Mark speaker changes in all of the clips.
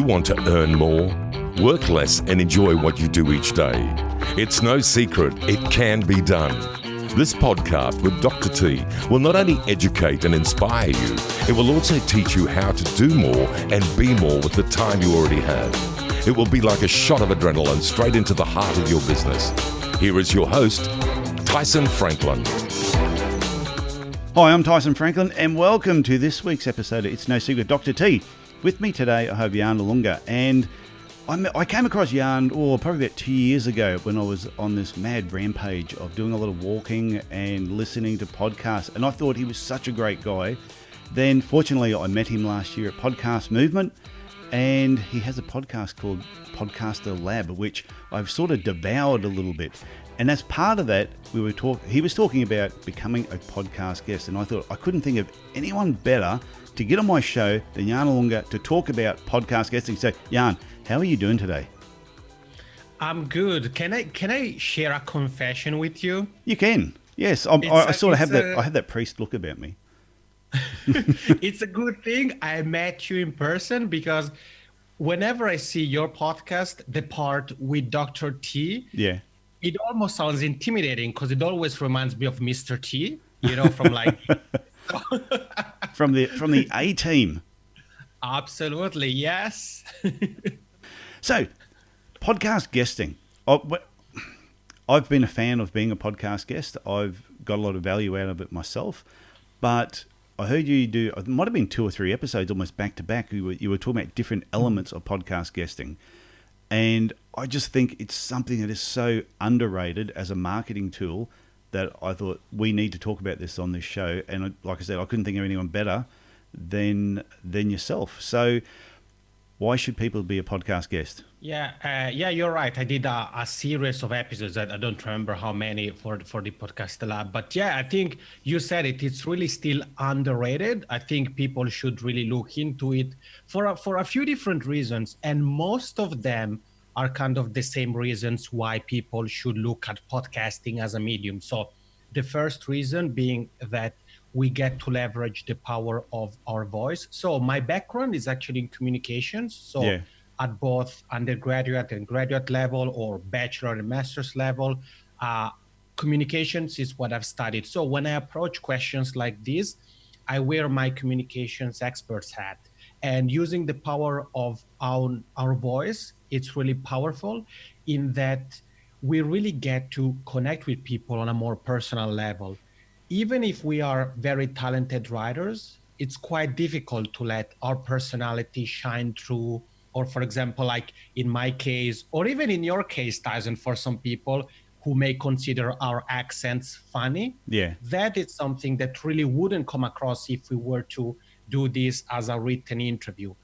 Speaker 1: want to earn more? Work less and enjoy what you do each day. It's no secret, it can be done. This podcast with Dr. T will not only educate and inspire you, it will also teach you how to do more and be more with the time you already have. It will be like a shot of adrenaline straight into the heart of your business. Here is your host, Tyson Franklin.
Speaker 2: Hi, I'm Tyson Franklin, and welcome to this week's episode of It's No Secret Dr. T. With me today, I have Yann Ilunga, and I came across Yann probably about 2 years ago when I was on this mad rampage of doing a lot of walking and listening to podcasts, and I thought he was such a great guy. Then, fortunately, I met him last year at Podcast Movement, and he has a podcast called Podcaster Lab, which I've sort of devoured a little bit. And as part of that, he was talking about becoming a podcast guest, and I thought I couldn't think of anyone better to get on my show than Yann Ilunga to talk about podcast guesting. So, Yann, how are you doing today?
Speaker 3: I'm good. Can I share a confession with you?
Speaker 2: You can. Yes, I sort of have that. I have that priest look about me.
Speaker 3: It's a good thing I met you in person, because whenever I see your podcast, the part with Dr. T,
Speaker 2: yeah,
Speaker 3: it almost sounds intimidating because it always reminds me of Mr. T, from like
Speaker 2: from the A team.
Speaker 3: Absolutely, yes.
Speaker 2: So, podcast guesting. I've been a fan of being a podcast guest. I've got a lot of value out of it myself, but I heard you do, it might have been 2 or 3 episodes almost back to back. You were talking about different elements of podcast guesting. And I just think it's something that is so underrated as a marketing tool that I thought we need to talk about this on this show. And like I said, I couldn't think of anyone better than yourself. So why should people be a podcast guest?
Speaker 3: Yeah, you're right. I did a series of episodes. I don't remember how many for the Podcast Lab. But yeah, I think you said it. It's really still underrated. I think people should really look into it for a few different reasons. And most of them are kind of the same reasons why people should look at podcasting as a medium. So the first reason being that we get to leverage the power of our voice. So my background is actually in communications. So yeah, at both undergraduate and graduate level, or bachelor and master's level, communications is what I've studied. So when I approach questions like this, I wear my communications expert's hat. And using the power of our voice, it's really powerful in that we really get to connect with people on a more personal level. Even if we are very talented writers, it's quite difficult to let our personality shine through. Or for example, like in my case, or even in your case, Tyson, for some people who may consider our accents funny,
Speaker 2: yeah,
Speaker 3: that is something that really wouldn't come across if we were to do this as a written interview.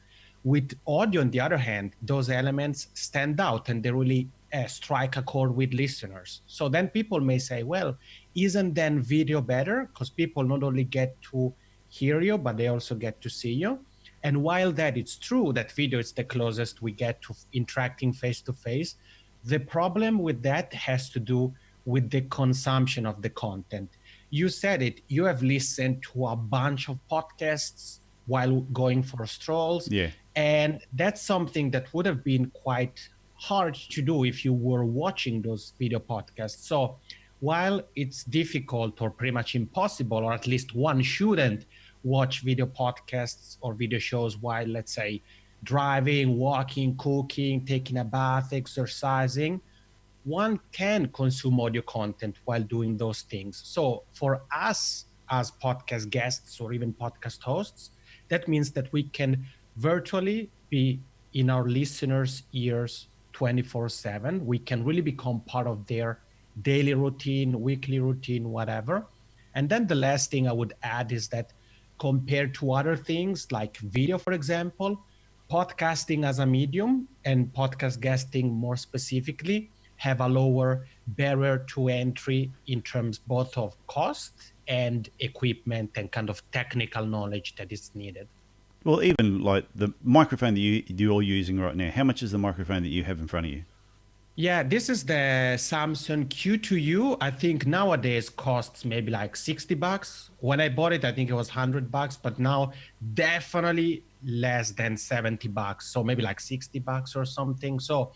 Speaker 3: With audio, on the other hand, those elements stand out and they really strike a chord with listeners. So then people may say, well, isn't then video better? Because people not only get to hear you, but they also get to see you. And while that it's true that video is the closest we get to interacting face-to-face, the problem with that has to do with the consumption of the content. You said it, you have listened to a bunch of podcasts while going for strolls.
Speaker 2: Yeah.
Speaker 3: And that's something that would have been quite hard to do if you were watching those video podcasts. So while it's difficult or pretty much impossible, or at least one shouldn't watch video podcasts or video shows while, let's say, driving, walking, cooking, taking a bath, exercising, one can consume audio content while doing those things. So for us as podcast guests or even podcast hosts, that means that we can virtually be in our listeners' ears 24/7. We can really become part of their daily routine, weekly routine, whatever. And then the last thing I would add is that compared to other things like video, for example, podcasting as a medium and podcast guesting more specifically have a lower barrier to entry in terms both of cost and equipment and kind of technical knowledge that is needed.
Speaker 2: Well, even like the microphone that you're using right now, how much is the microphone that you have in front of you?
Speaker 3: Yeah, this is the Samsung Q2U. I think nowadays costs maybe like $60. When I bought it, I think it was $100, but now definitely less than $70, so maybe like $60 or something. So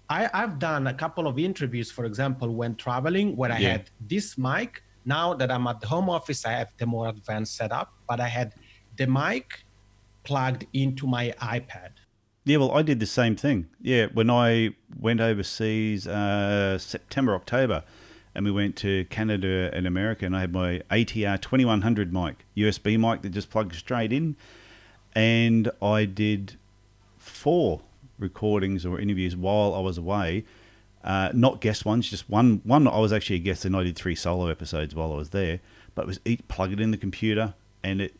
Speaker 3: I've done a couple of interviews, for example, when traveling, where I had this mic. Now that I'm at the home office, I have the more advanced setup, but I had the mic plugged into my iPad.
Speaker 2: Yeah, well, I did the same thing. Yeah, when I went overseas, September, October, and we went to Canada and America, and I had my ATR2100 mic, USB mic that just plugs straight in, and I did 4 recordings or interviews while I was away, not guest ones, just one. I was actually a guest, and I did 3 solo episodes while I was there, but it was each plugged in the computer, and it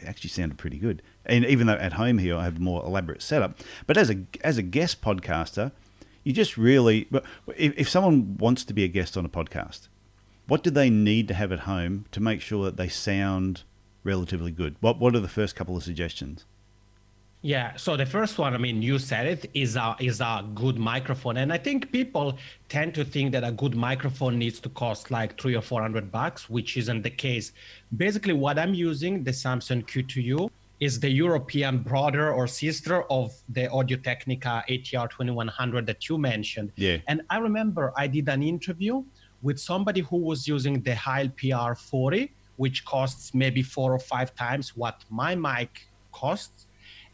Speaker 2: actually sounded pretty good. And even though at home here I have a more elaborate setup, but as a guest podcaster, you just really, if someone wants to be a guest on a podcast, what do they need to have at home to make sure that they sound relatively good? What are the first couple of suggestions?
Speaker 3: Yeah, so the first one, I mean, you said it, is a good microphone. And I think people tend to think that a good microphone needs to cost like $300 or $400, which isn't the case. Basically, what I'm using, the Samsung Q2U, is the European brother or sister of the Audio-Technica ATR2100 that you mentioned.
Speaker 2: Yeah.
Speaker 3: And I remember I did an interview with somebody who was using the Heil PR40, which costs maybe 4 or 5 times what my mic costs.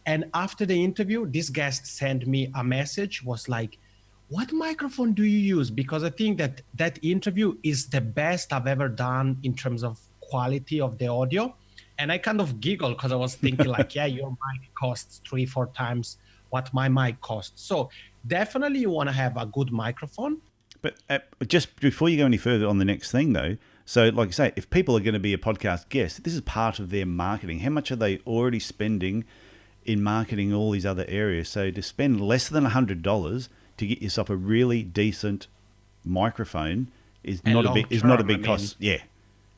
Speaker 3: And after the interview, this guest sent me a message, was like, what microphone do you use? Because I think that interview is the best I've ever done in terms of quality of the audio. And I kind of giggled because I was thinking like, yeah, your mic costs 3-4 times what my mic costs. So definitely you want to have a good microphone.
Speaker 2: But just before you go any further on the next thing though, so like I say, if people are going to be a podcast guest, this is part of their marketing. How much are they already spending in marketing all these other areas? So to spend less than $100 to get yourself a really decent microphone is not a big cost. Yeah,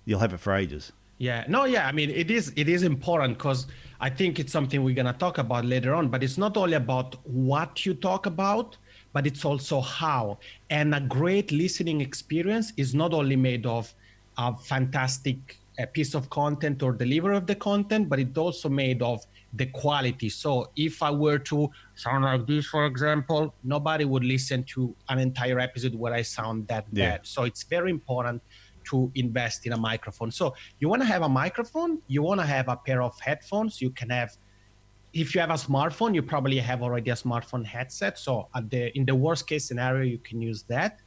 Speaker 2: you'll have it for ages.
Speaker 3: Yeah, no, yeah. I mean, it is important because I think it's something we're gonna talk about later on. But it's not only about what you talk about, but it's also how. And a great listening experience is not only made of a fantastic piece of content or delivery of the content, but it's also made of the quality. So if I were to sound like this, for example, nobody would listen to an entire episode where I sound that bad. So it's very important to invest in a microphone. So you want to have a microphone, you want to have a pair of headphones. You can have, if you have a smartphone, you probably have already a smartphone headset. So in the worst case scenario, you can use that.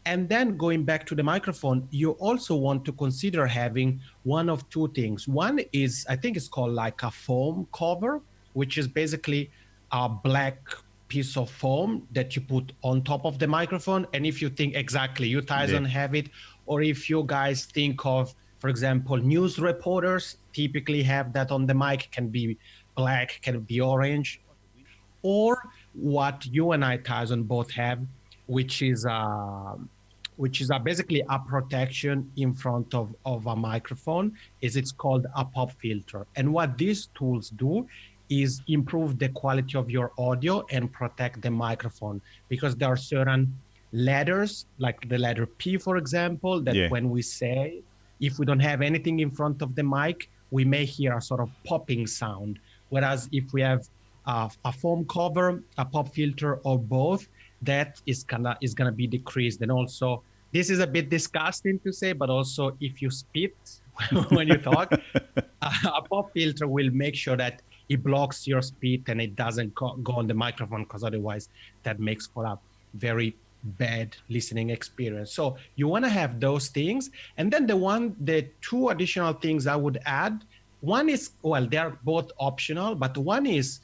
Speaker 3: And then going back to the microphone, you also want to consider having one of 2 things. One is, I think it's called like a foam cover, which is basically a black piece of foam that you put on top of the microphone. And if you think exactly, you Tyson have it, or if you guys think of, for example, news reporters typically have that on the mic, can be black, can be orange, or what you and I, Tyson, both have, which is basically a protection in front of a microphone. It's called a pop filter. And what these tools do is improve the quality of your audio and protect the microphone, because there are certain letters, like the letter P, for example, that when we say, if we don't have anything in front of the mic, we may hear a sort of popping sound. Whereas if we have a foam cover, a pop filter, or both, that is gonna be decreased. And also, this is a bit disgusting to say, but also if you spit when you talk, a pop filter will make sure that it blocks your spit and it doesn't go on the microphone, because otherwise that makes for a very bad listening experience. So you want to have those things. And then the 2 additional things I would add, one is, well, they're both optional, but one is,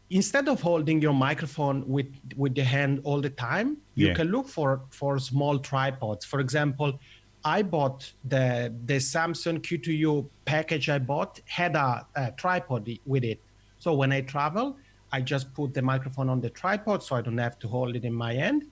Speaker 3: instead of holding your microphone with the hand all the time, you can look for small tripods. For example, I bought the Samsung Q2U package I bought, had a tripod with it. So when I travel, I just put the microphone on the tripod so I don't have to hold it in my hand.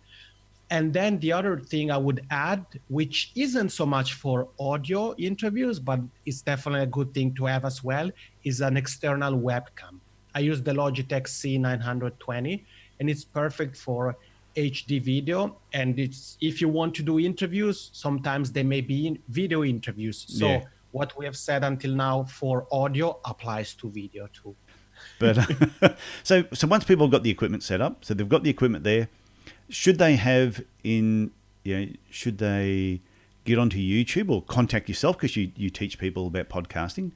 Speaker 3: And then the other thing I would add, which isn't so much for audio interviews, but it's definitely a good thing to have as well, is an external webcam. I use the Logitech C920, and it's perfect for HD video. And it's, if you want to do interviews, sometimes they may be video interviews. So what we have said until now for audio applies to video too.
Speaker 2: But so once people have got the equipment set up, so they've got the equipment there, should they get onto YouTube or contact yourself, because you teach people about podcasting,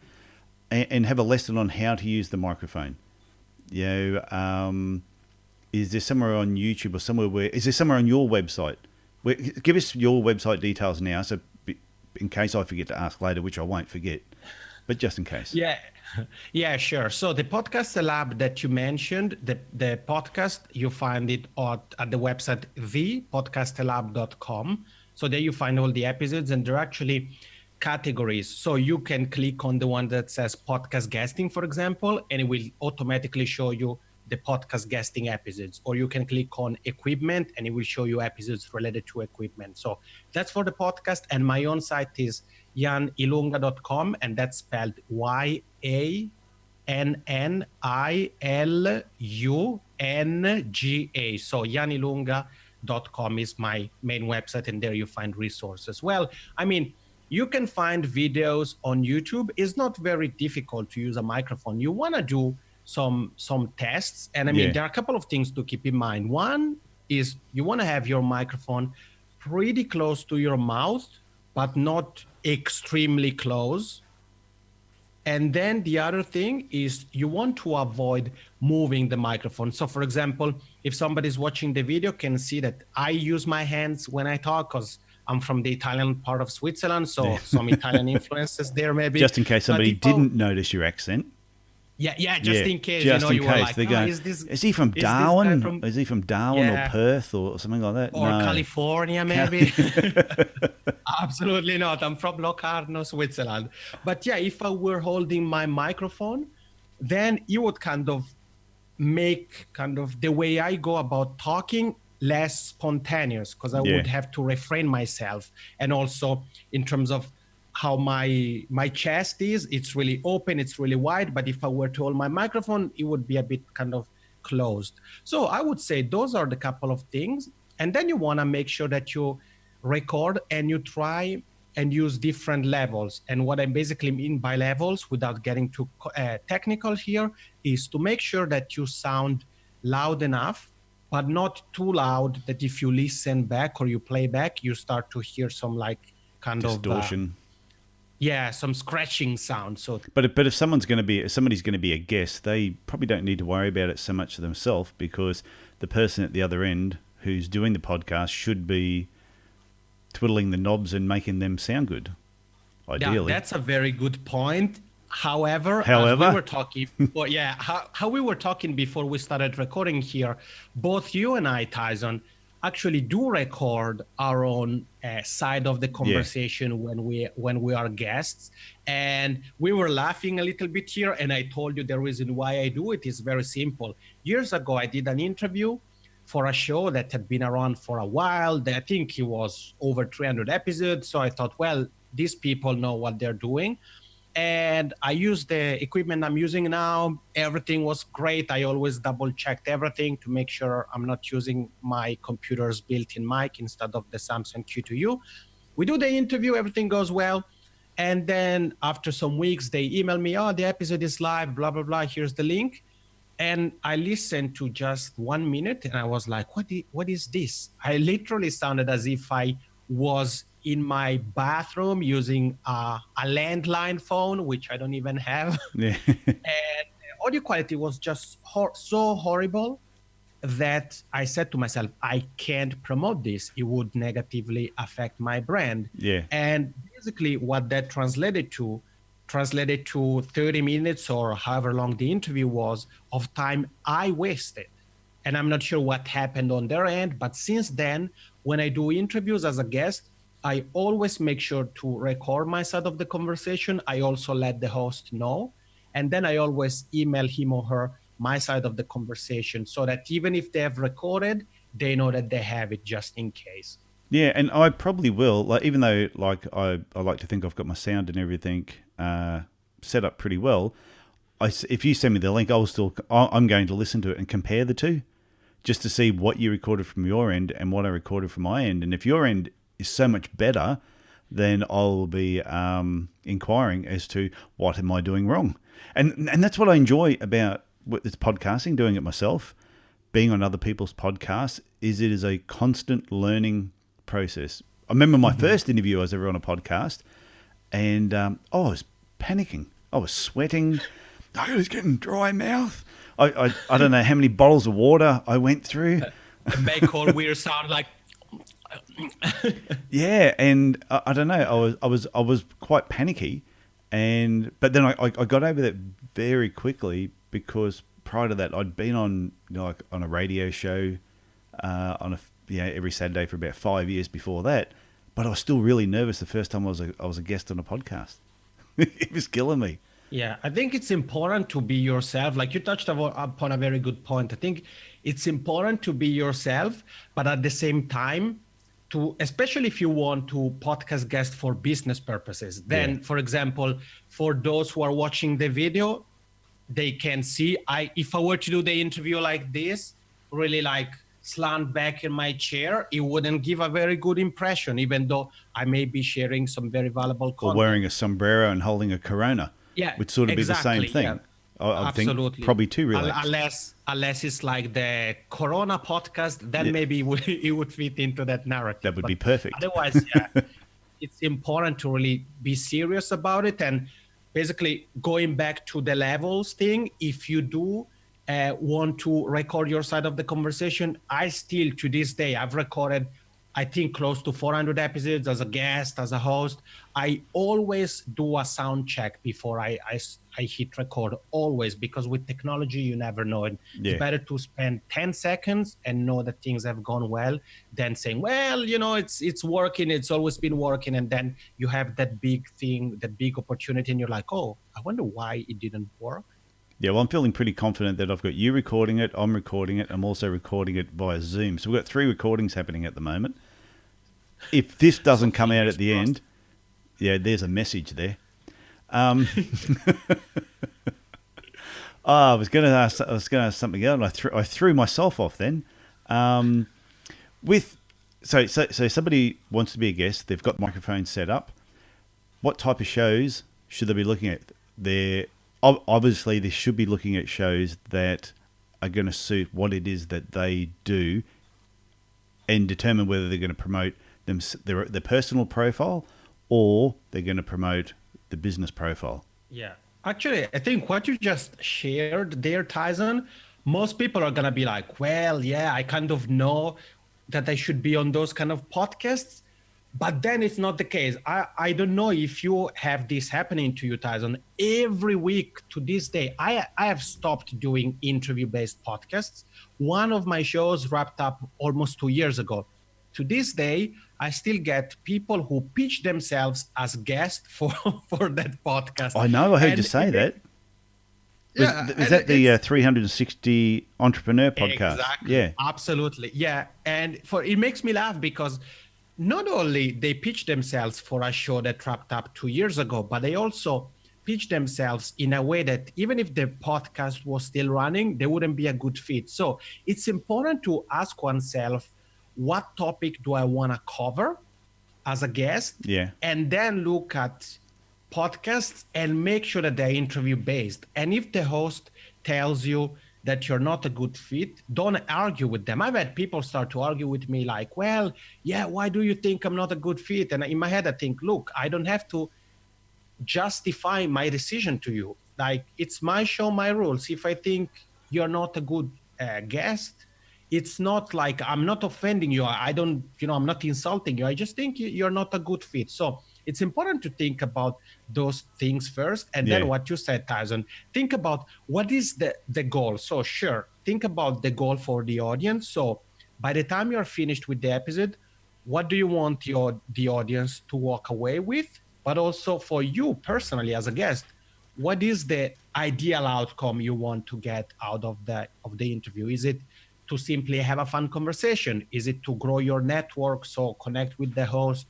Speaker 2: and have a lesson on how to use the microphone? Is there somewhere on YouTube or is there somewhere on your website? Give us your website details now, so in case I forget to ask later, which I won't forget, but just in case.
Speaker 3: Yeah, sure. So the podcast lab that you mentioned, the podcast, you find it at the website thepodcastlab.com. So there you find all the episodes, and they're actually categories. So you can click on the one that says podcast guesting, for example, and it will automatically show you the podcast guesting episodes. Or you can click on equipment and it will show you episodes related to equipment. So that's for the podcast. And my own site is yannilunga.com, and that's spelled YANNILUNGA. So yannilunga.com is my main website, and there you find resources. Well, I mean, you can find videos on YouTube. It's not very difficult to use a microphone. You want to do some tests, and I mean, there are a couple of things to keep in mind. One is you want to have your microphone pretty close to your mouth, but not extremely close. And then the other thing is you want to avoid moving the microphone. So for example, if somebody's watching the video, can see that I use my hands when I talk, because I'm from the Italian part of Switzerland, so some Italian influences there maybe.
Speaker 2: Just in case somebody didn't notice your accent.
Speaker 3: Just in case,
Speaker 2: just
Speaker 3: you were like,
Speaker 2: is he from Darwin? Is he from Darwin or Perth or something like that?
Speaker 3: Or California, maybe? Absolutely not. I'm from Locarno, Switzerland. But yeah, if I were holding my microphone, then it would kind of make the way I go about talking less spontaneous, because I would have to refrain myself. And also in terms of how my chest is, it's really open, it's really wide. But if I were to hold my microphone, it would be a bit kind of closed. So I would say those are the couple of things. And then you want to make sure that you record and you try and use different levels. And what I basically mean by levels, without getting too technical here, is to make sure that you sound loud enough, but not too loud that if you listen back or you play back, you start to hear some
Speaker 2: distortion.
Speaker 3: Some scratching sound. So,
Speaker 2: but if somebody's going to be a guest, they probably don't need to worry about it so much themselves, because the person at the other end who's doing the podcast should be twiddling the knobs and making them sound good. Ideally,
Speaker 3: that's a very good point. However, as we were talking, how we were talking before we started recording here, both you and I, Tyson, actually do record our own side of the conversation when we are guests. And we were laughing a little bit here, and I told you the reason why I do it is very simple. Years ago, I did an interview for a show that had been around for a while. I think it was over 300 episodes. So I thought, well, these people know what they're doing. And I used the equipment I'm using now. Everything was great. I always double checked everything to make sure I'm not using my computer's built-in mic instead of the Samsung Q2U. We do the interview, everything goes well. And then after some weeks, they email me, the episode is live, blah, blah, blah. Here's the link. And I listened to just 1 minute and I was like, what is this? I literally sounded as if I was in my bathroom using a landline phone, which I don't even have. And the audio quality was just so horrible that I said to myself, I can't promote this. It would negatively affect my brand. And basically what that translated to 30 minutes or however long the interview was of time I wasted. And I'm not sure what happened on their end, but since then, when I do interviews as a guest, I always make sure to record my side of the conversation. I also let the host know. And then I always email him or her my side of the conversation, so that even if they have recorded, they know that they have it just in case.
Speaker 2: Yeah, and I probably will, even though I like to think I've got my sound and everything set up pretty well. If you send me the link, I'm going to listen to it and compare the two, just to see what you recorded from your end and what I recorded from my end. And if your end is so much better, then I'll be inquiring as to what am I doing wrong. And that's what I enjoy about with this podcasting, doing it myself, being on other people's podcasts, is it is a constant learning process. I remember my first interview I was ever on a podcast, and I was panicking. I was sweating. I was getting dry mouth. I don't know how many bottles of water I went through.
Speaker 3: And make all weird sound like.
Speaker 2: Yeah, and I don't know. I was quite panicky, but then I got over that very quickly, because prior to that I'd been on on a radio show every Saturday for about 5 years before that, but I was still really nervous the first time I was a guest on a podcast. It was killing me.
Speaker 3: Yeah, I think it's important to be yourself. Like you touched upon a very good point. I think it's important to be yourself, but at the same time, especially if you want to podcast guest for business purposes, then, for example, for those who are watching the video, they can see, if I were to do the interview like this, really like slant back in my chair, it wouldn't give a very good impression, even though I may be sharing some very valuable content.
Speaker 2: Or wearing a sombrero and holding a Corona.
Speaker 3: Yeah,
Speaker 2: would sort of be the same thing.
Speaker 3: Yeah.
Speaker 2: I
Speaker 3: Absolutely.
Speaker 2: think probably too relaxed.
Speaker 3: Unless it's like the Corona podcast, then maybe it would fit into that narrative.
Speaker 2: That would be perfect.
Speaker 3: Otherwise, it's important to really be serious about it. And basically, going back to the levels thing, if you do want to record your side of the conversation, I still, to this day, I've recorded, I think, close to 400 episodes as a guest, as a host. I always do a sound check before I hit record, always, because with technology, you never know. And it's better to spend 10 seconds and know that things have gone well than saying, well, it's working, it's always been working. And then you have that big thing, that big opportunity, and you're like, oh, I wonder why it didn't work.
Speaker 2: Yeah, well, I'm feeling pretty confident that I've got you recording it, I'm recording it, I'm also recording it via Zoom. So we've got 3 recordings happening at the moment. If this doesn't come out at the end, there's a message there. I was going to ask something else, and I threw myself off then. So somebody wants to be a guest, they've got microphones set up. What type of shows should they be looking at? Obviously, they should be looking at shows that are going to suit what it is that they do, and determine whether they're going to promote their personal profile, or they're going to promote the business profile.
Speaker 3: Yeah. Actually, I think what you just shared there, Tyson, most people are going to be like, well, yeah, I kind of know that I should be on those kind of podcasts. But then it's not the case. I don't know if you have this happening to you, Tyson. Every week to this day, I have stopped doing interview-based podcasts. One of my shows wrapped up almost 2 years ago. To this day, I still get people who pitch themselves as guests for that podcast.
Speaker 2: I know, I heard you say that. Is that the 360 Entrepreneur podcast?
Speaker 3: Exactly.
Speaker 2: Yeah.
Speaker 3: Absolutely. Yeah. And it makes me laugh because not only they pitch themselves for a show that wrapped up 2 years ago, but they also pitch themselves in a way that even if the podcast was still running, they wouldn't be a good fit. So it's important to ask oneself, what topic do I want to cover as a guest?
Speaker 2: Yeah.
Speaker 3: And then look at podcasts and make sure that they're interview based. And if the host tells you that you're not a good fit, don't argue with them. I've had people start to argue with me like, well, yeah, why do you think I'm not a good fit? And in my head, I think, look, I don't have to justify my decision to you. Like, it's my show, my rules. If I think you're not a good guest, it's not like I'm not offending you. I'm not insulting you. I just think you're not a good fit. So it's important to think about those things first. And then what you said, Tyson, think about what is the goal. So sure, think about the goal for the audience. So by the time you're finished with the episode, what do you want the audience to walk away with? But also for you personally as a guest, what is the ideal outcome you want to get out of the interview? Is it to simply have a fun conversation? Is it to grow your network, so connect with the host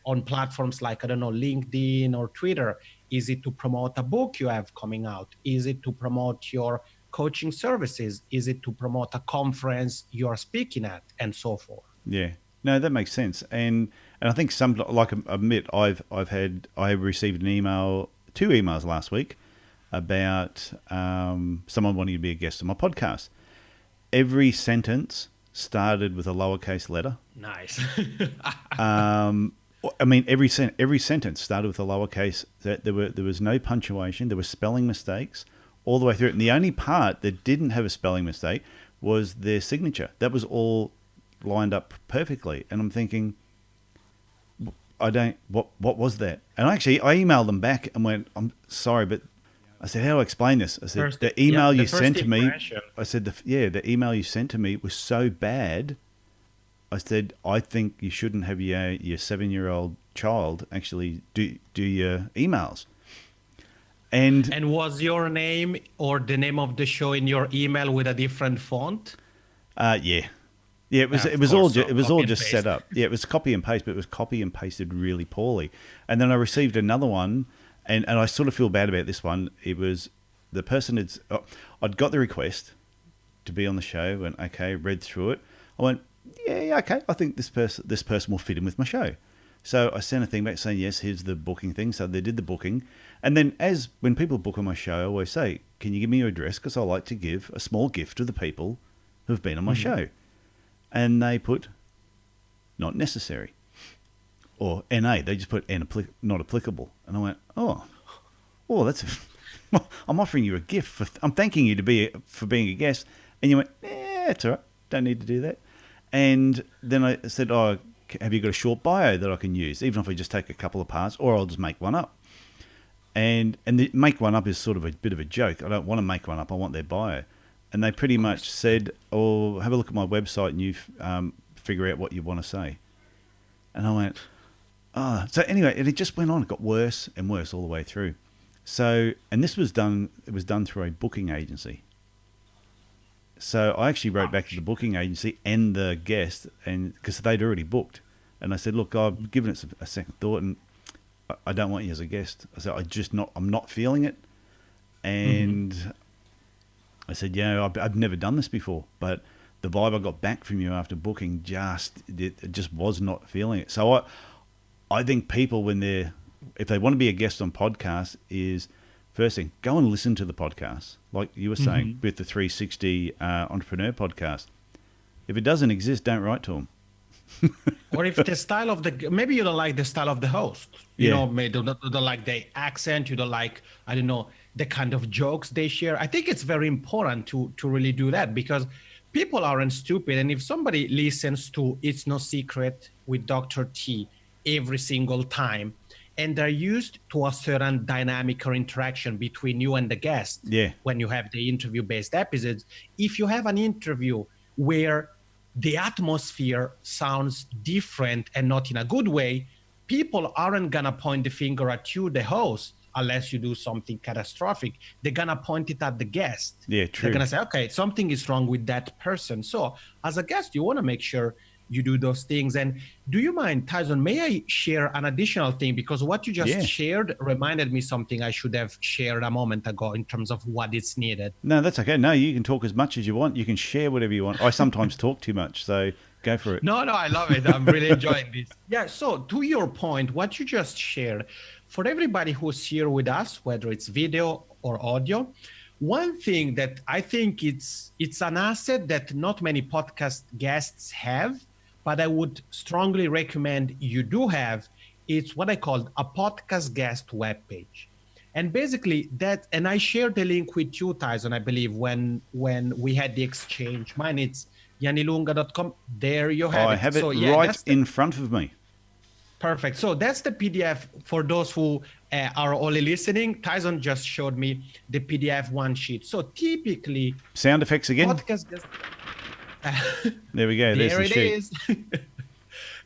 Speaker 3: on platforms like, I don't know, LinkedIn or Twitter? Is it to promote a book you have coming out? Is it to promote your coaching services? Is it to promote a conference you're speaking at, and so forth?
Speaker 2: Yeah, no, that makes sense. And I think I admit I received an email, 2 emails last week about someone wanting to be a guest on my podcast. Every sentence started with a lowercase letter.
Speaker 3: Nice.
Speaker 2: I mean, every sentence started with a lowercase. There was no punctuation. There were spelling mistakes all the way through. And the only part that didn't have a spelling mistake was their signature. That was all lined up perfectly. And I'm thinking, what was that? And I emailed them back and went, I'm sorry, but I said, how do I explain this? I said, the email you sent to me, I said, the email you sent to me was so bad. I said, I think you shouldn't have your 7-year-old child actually do your emails. And
Speaker 3: was your name or the name of the show in your email with a different font?
Speaker 2: Yeah, it was all just set up. Yeah, it was copy and paste, but it was copy and pasted really poorly. And then I received another one, and I sort of feel bad about this one. It was the person I'd got the request to be on the show, and okay, read through it. I went, yeah, okay. I think this person will fit in with my show. So I sent a thing back saying, yes, here's the booking thing. So they did the booking. And then when people book on my show, I always say, can you give me your address? Because I like to give a small gift to the people who've been on my show. And they put not necessary or NA. They just put not applicable. And I went, oh, that's I'm offering you a gift. I'm thanking you for being a guest. And you went, it's all right. Don't need to do that. And then I said, oh, have you got a short bio that I can use, even if I just take a couple of parts, or I'll just make one up. And the make one up is sort of a bit of a joke. I don't want to make one up. I want their bio. And they pretty much said, oh, have a look at my website and you figure out what you want to say. And I went, oh. So anyway, it just went on. It got worse and worse all the way through. So, and it was done through a booking agency. So I actually wrote back to the booking agency and the guest, and because they'd already booked, and I said, "Look, I've given it a second thought, and I don't want you as a guest." I said, I'm not feeling it," and I said, "Yeah, I've never done this before, but the vibe I got back from you after booking it just was not feeling it." So I think people if they want to be a guest on podcasts is. First thing, go and listen to the podcast, like you were saying, with the 360 Entrepreneur podcast. If it doesn't exist, don't write to them.
Speaker 3: Or if the style of maybe you don't like the style of the host. You know, maybe you don't like the accent, you don't like, I don't know, the kind of jokes they share. I think it's very important to really do that because people aren't stupid. And if somebody listens to It's No Secret with Dr. T every single time, and they're used to a certain dynamic or interaction between you and the guest when you have the interview-based episodes. If you have an interview where the atmosphere sounds different and not in a good way, people aren't going to point the finger at you, the host, unless you do something catastrophic. They're going to point it at the guest.
Speaker 2: Yeah, true.
Speaker 3: They're going to say, okay, something is wrong with that person. So as a guest, you want to make sure you do those things. And do you mind, Tyson, may I share an additional thing? Because what you just shared reminded me something I should have shared a moment ago in terms of what is needed.
Speaker 2: No, that's okay. No, you can talk as much as you want. You can share whatever you want. I sometimes talk too much, so go for it.
Speaker 3: No, I love it. I'm really enjoying this. Yeah, so to your point, what you just shared, for everybody who's here with us, whether it's video or audio, one thing that I think it's an asset that not many podcast guests have, but I would strongly recommend you do have, it's what I call a podcast guest webpage. And basically that, and I shared the link with you, Tyson, I believe, when we had the exchange. Mine, it's yannilunga.com. There you have it.
Speaker 2: I have it right in front of me.
Speaker 3: Perfect. So that's the PDF for those who are only listening. Tyson just showed me the PDF one sheet. So typically...
Speaker 2: Sound effects again?
Speaker 3: Podcast guest...
Speaker 2: There we go. There's the sheet.
Speaker 3: Is.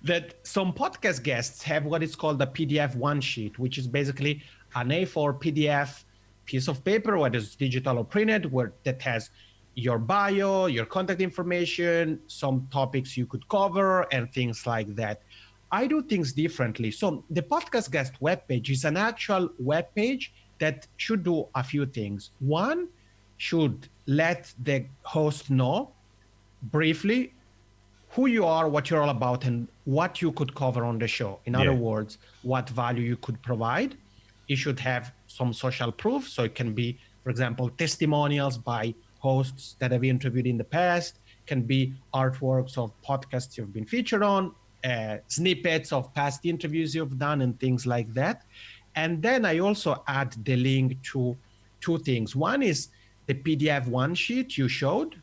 Speaker 3: That some podcast guests have what is called the PDF one sheet, which is basically an A4 PDF piece of paper, whether it's digital or printed, that has your bio, your contact information, some topics you could cover, and things like that. I do things differently. So the podcast guest webpage is an actual webpage that should do a few things. One, should let the host know briefly who you are, what you're all about, and what you could cover on the show. In other words, what value you could provide. it should have some social proof. So it can be, for example, testimonials by hosts that have interviewed in the past, can be artworks of podcasts you've been featured on, snippets of past interviews you've done, and things like that. And then I also add the link to two things. One is the PDF one sheet you showed.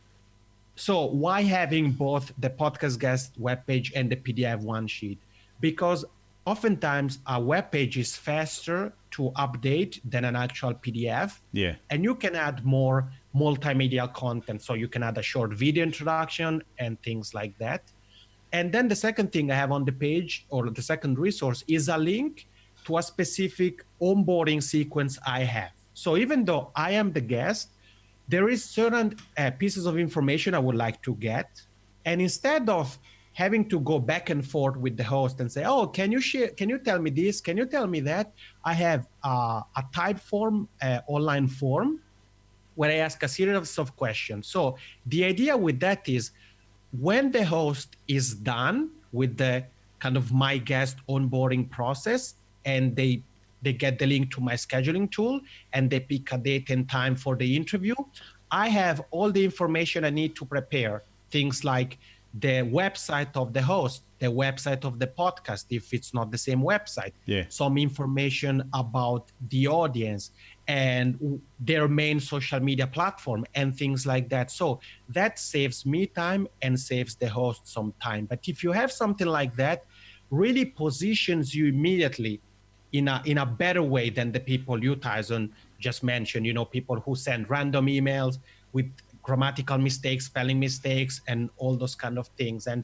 Speaker 3: So why having both the podcast guest webpage and the PDF one sheet? Because oftentimes a webpage is faster to update than an actual PDF.
Speaker 2: Yeah.
Speaker 3: And you can add more multimedia content. So you can add a short video introduction and things like that. And then the second thing I have on the page, or the second resource, is a link to a specific onboarding sequence I have. So even though I am the guest, there is certain pieces of information I would like to get. And instead of having to go back and forth with the host and say, oh, can you tell me this? Can you tell me that? I have a type form, online form, where I ask a series of questions. So the idea with that is, when the host is done with the kind of my guest onboarding process, and they get the link to my scheduling tool, and they pick a date and time for the interview, I have all the information I need to prepare. Things like the website of the host, the website of the podcast, if it's not the same website, some information about the audience and their main social media platform and things like that. So that saves me time and saves the host some time. But if you have something like that, really positions you immediately in a better way than the people you, Tyson, just mentioned. People who send random emails with grammatical mistakes, spelling mistakes, and all those kind of things. And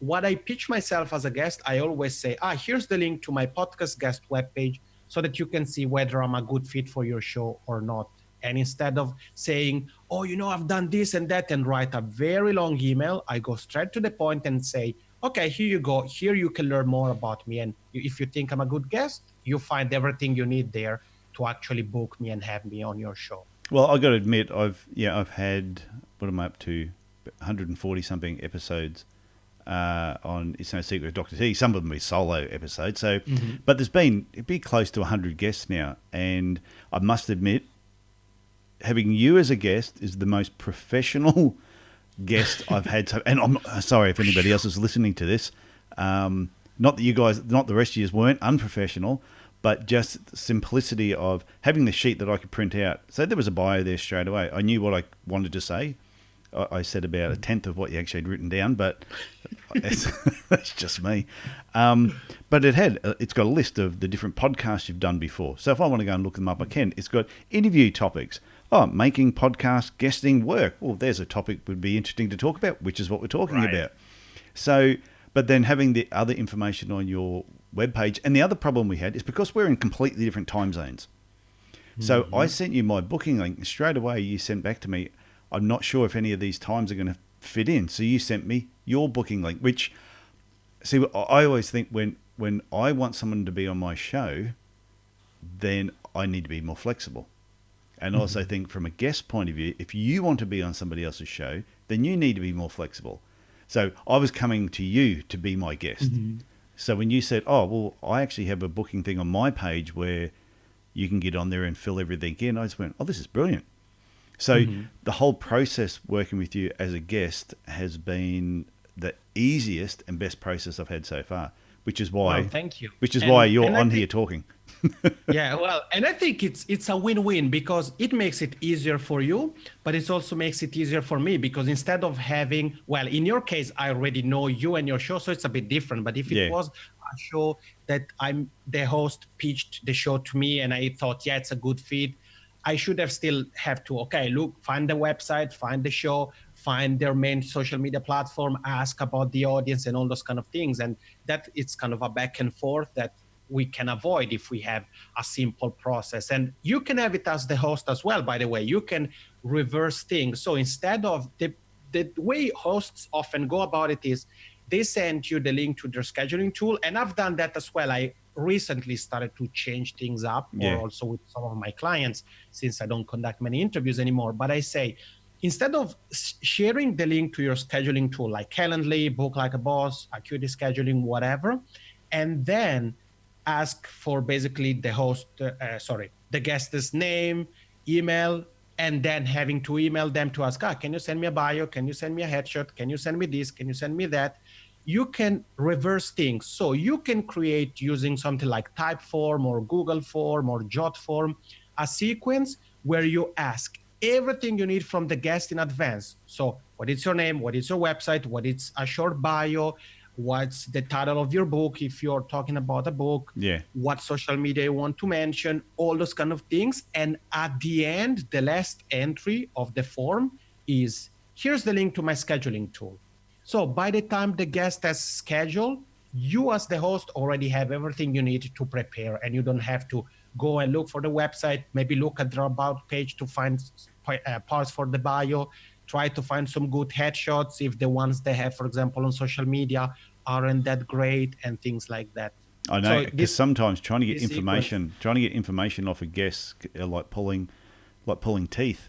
Speaker 3: what I pitch myself as a guest, I always say, here's the link to my podcast guest webpage, so that you can see whether I'm a good fit for your show or not. And instead of saying, I've done this and that, and write a very long email, I go straight to the point and say, okay, here you go. Here you can learn more about me. And if you think I'm a good guest, you find everything you need there to actually book me and have me on your show.
Speaker 2: Well, I got to admit, I've had, what am I up to, 140 something episodes on It's No Secret with Dr. T. Some of them are solo episodes. So, but it'd be close to 100 guests now, and I must admit, having you as a guest is the most professional guest I've had. So, and I'm sorry if anybody else is listening to this. Not that you guys, not the rest of you weren't unprofessional, but just simplicity of having the sheet that I could print out. So there was a bio there straight away. I knew what I wanted to say. I said about a tenth of what you actually had written down, but that's just me. But it's got a list of the different podcasts you've done before. So if I want to go and look them up, I can. It's got interview topics. Making podcast guesting work. Well, there's a topic would be interesting to talk about, which is what we're talking about. So, but then having the other information on your webpage. And the other problem we had is because we're in completely different time zones. So I sent you my booking link. Straight away, you sent back to me, I'm not sure if any of these times are going to fit in. So you sent me your booking link, which, see, I always think when I want someone to be on my show, then I need to be more flexible. And also think from a guest point of view, if you want to be on somebody else's show, then you need to be more flexible. So I was coming to you to be my guest. So when you said, I actually have a booking thing on my page where you can get on there and fill everything in, I just went, this is brilliant. So the whole process working with you as a guest has been the easiest and best process I've had so far, which is why,
Speaker 3: thank you.
Speaker 2: Which is why you're on here talking.
Speaker 3: And I think it's a win-win, because it makes it easier for you, but it also makes it easier for me, because instead of having, in your case, I already know you and your show, so it's a bit different. But if it was a show that the host pitched the show to me and I thought, it's a good fit, I should have to, find the website, find the show, find their main social media platform, ask about the audience and all those kind of things. And that it's kind of a back and forth that we can avoid if we have a simple process. And you can have it as the host as well, by the way. You can reverse things. So instead of the way hosts often go about it is they send you the link to their scheduling tool. And I've done that as well. I recently started to change things up, or also with some of my clients, since I don't conduct many interviews anymore. But I say, instead of sharing the link to your scheduling tool like Calendly, Book Like a Boss, Acuity Scheduling, whatever, and then ask for basically the guest's name, email, and then having to email them to ask, can you send me a bio? Can you send me a headshot? Can you send me this? Can you send me that? You can reverse things. So you can create, using something like Typeform or Google Form or Jotform, a sequence where you ask everything you need from the guest in advance. So what is your name? What is your website? What is a short bio? What's the title of your book if you're talking about a book?
Speaker 2: Yeah.
Speaker 3: What social media you want to mention? All those kind of things. And at the end, the last entry of the form is, here's the link to my scheduling tool. So by the time the guest has scheduled, you as the host already have everything you need to prepare, and you don't have to go and look for the website, maybe look at their about page to find parts for the bio, try to find some good headshots if the ones they have, for example, on social media aren't that great, and things like that.
Speaker 2: I know, because
Speaker 3: So
Speaker 2: sometimes trying to get information off a guest, like pulling teeth.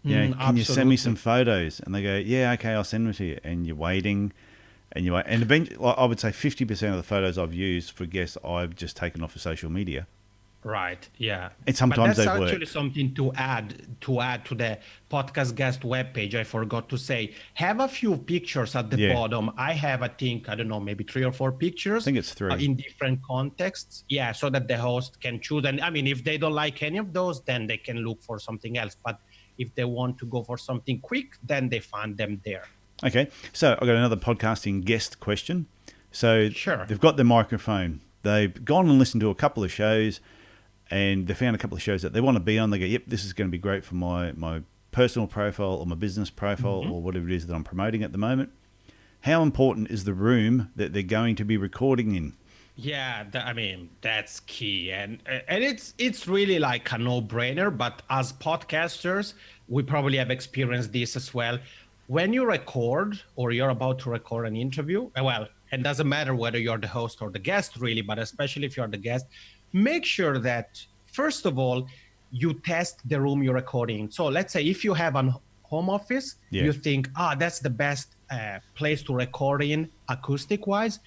Speaker 2: Yeah, can you send me some photos? And they go, yeah, okay, I'll send them to you. And you're waiting, and eventually, I would say 50% of the photos I've used for guests, I've just taken off of social media.
Speaker 3: Right. Yeah.
Speaker 2: And sometimes
Speaker 3: but that's
Speaker 2: they work.
Speaker 3: actually something to add to the podcast guest webpage. I forgot to say, have a few pictures at the bottom. I have, I don't know, maybe 3 or 4 pictures.
Speaker 2: I think it's 3
Speaker 3: in different contexts. Yeah. So that the host can choose. And I mean, if they don't like any of those, then they can look for something else. But if they want to go for something quick, then they find them there.
Speaker 2: Okay. So I've got another podcasting guest question. So
Speaker 3: Sure.
Speaker 2: They've got their microphone. They've gone and listened to a couple of shows, and they found a couple of shows that they want to be on. They go, yep, this is going to be great for my personal profile or my business profile or whatever it is that I'm promoting at the moment. How important is the room that they're going to be recording in?
Speaker 3: Yeah, that's key, and it's really like a no-brainer. But as podcasters, we probably have experienced this as well. When you record or you're about to record an interview, well, it doesn't matter whether you're the host or the guest, really, but especially if you're the guest, make sure that first of all you test the room you're recording. So let's say if you have a home office, you think, that's the best place to record in acoustic-wise.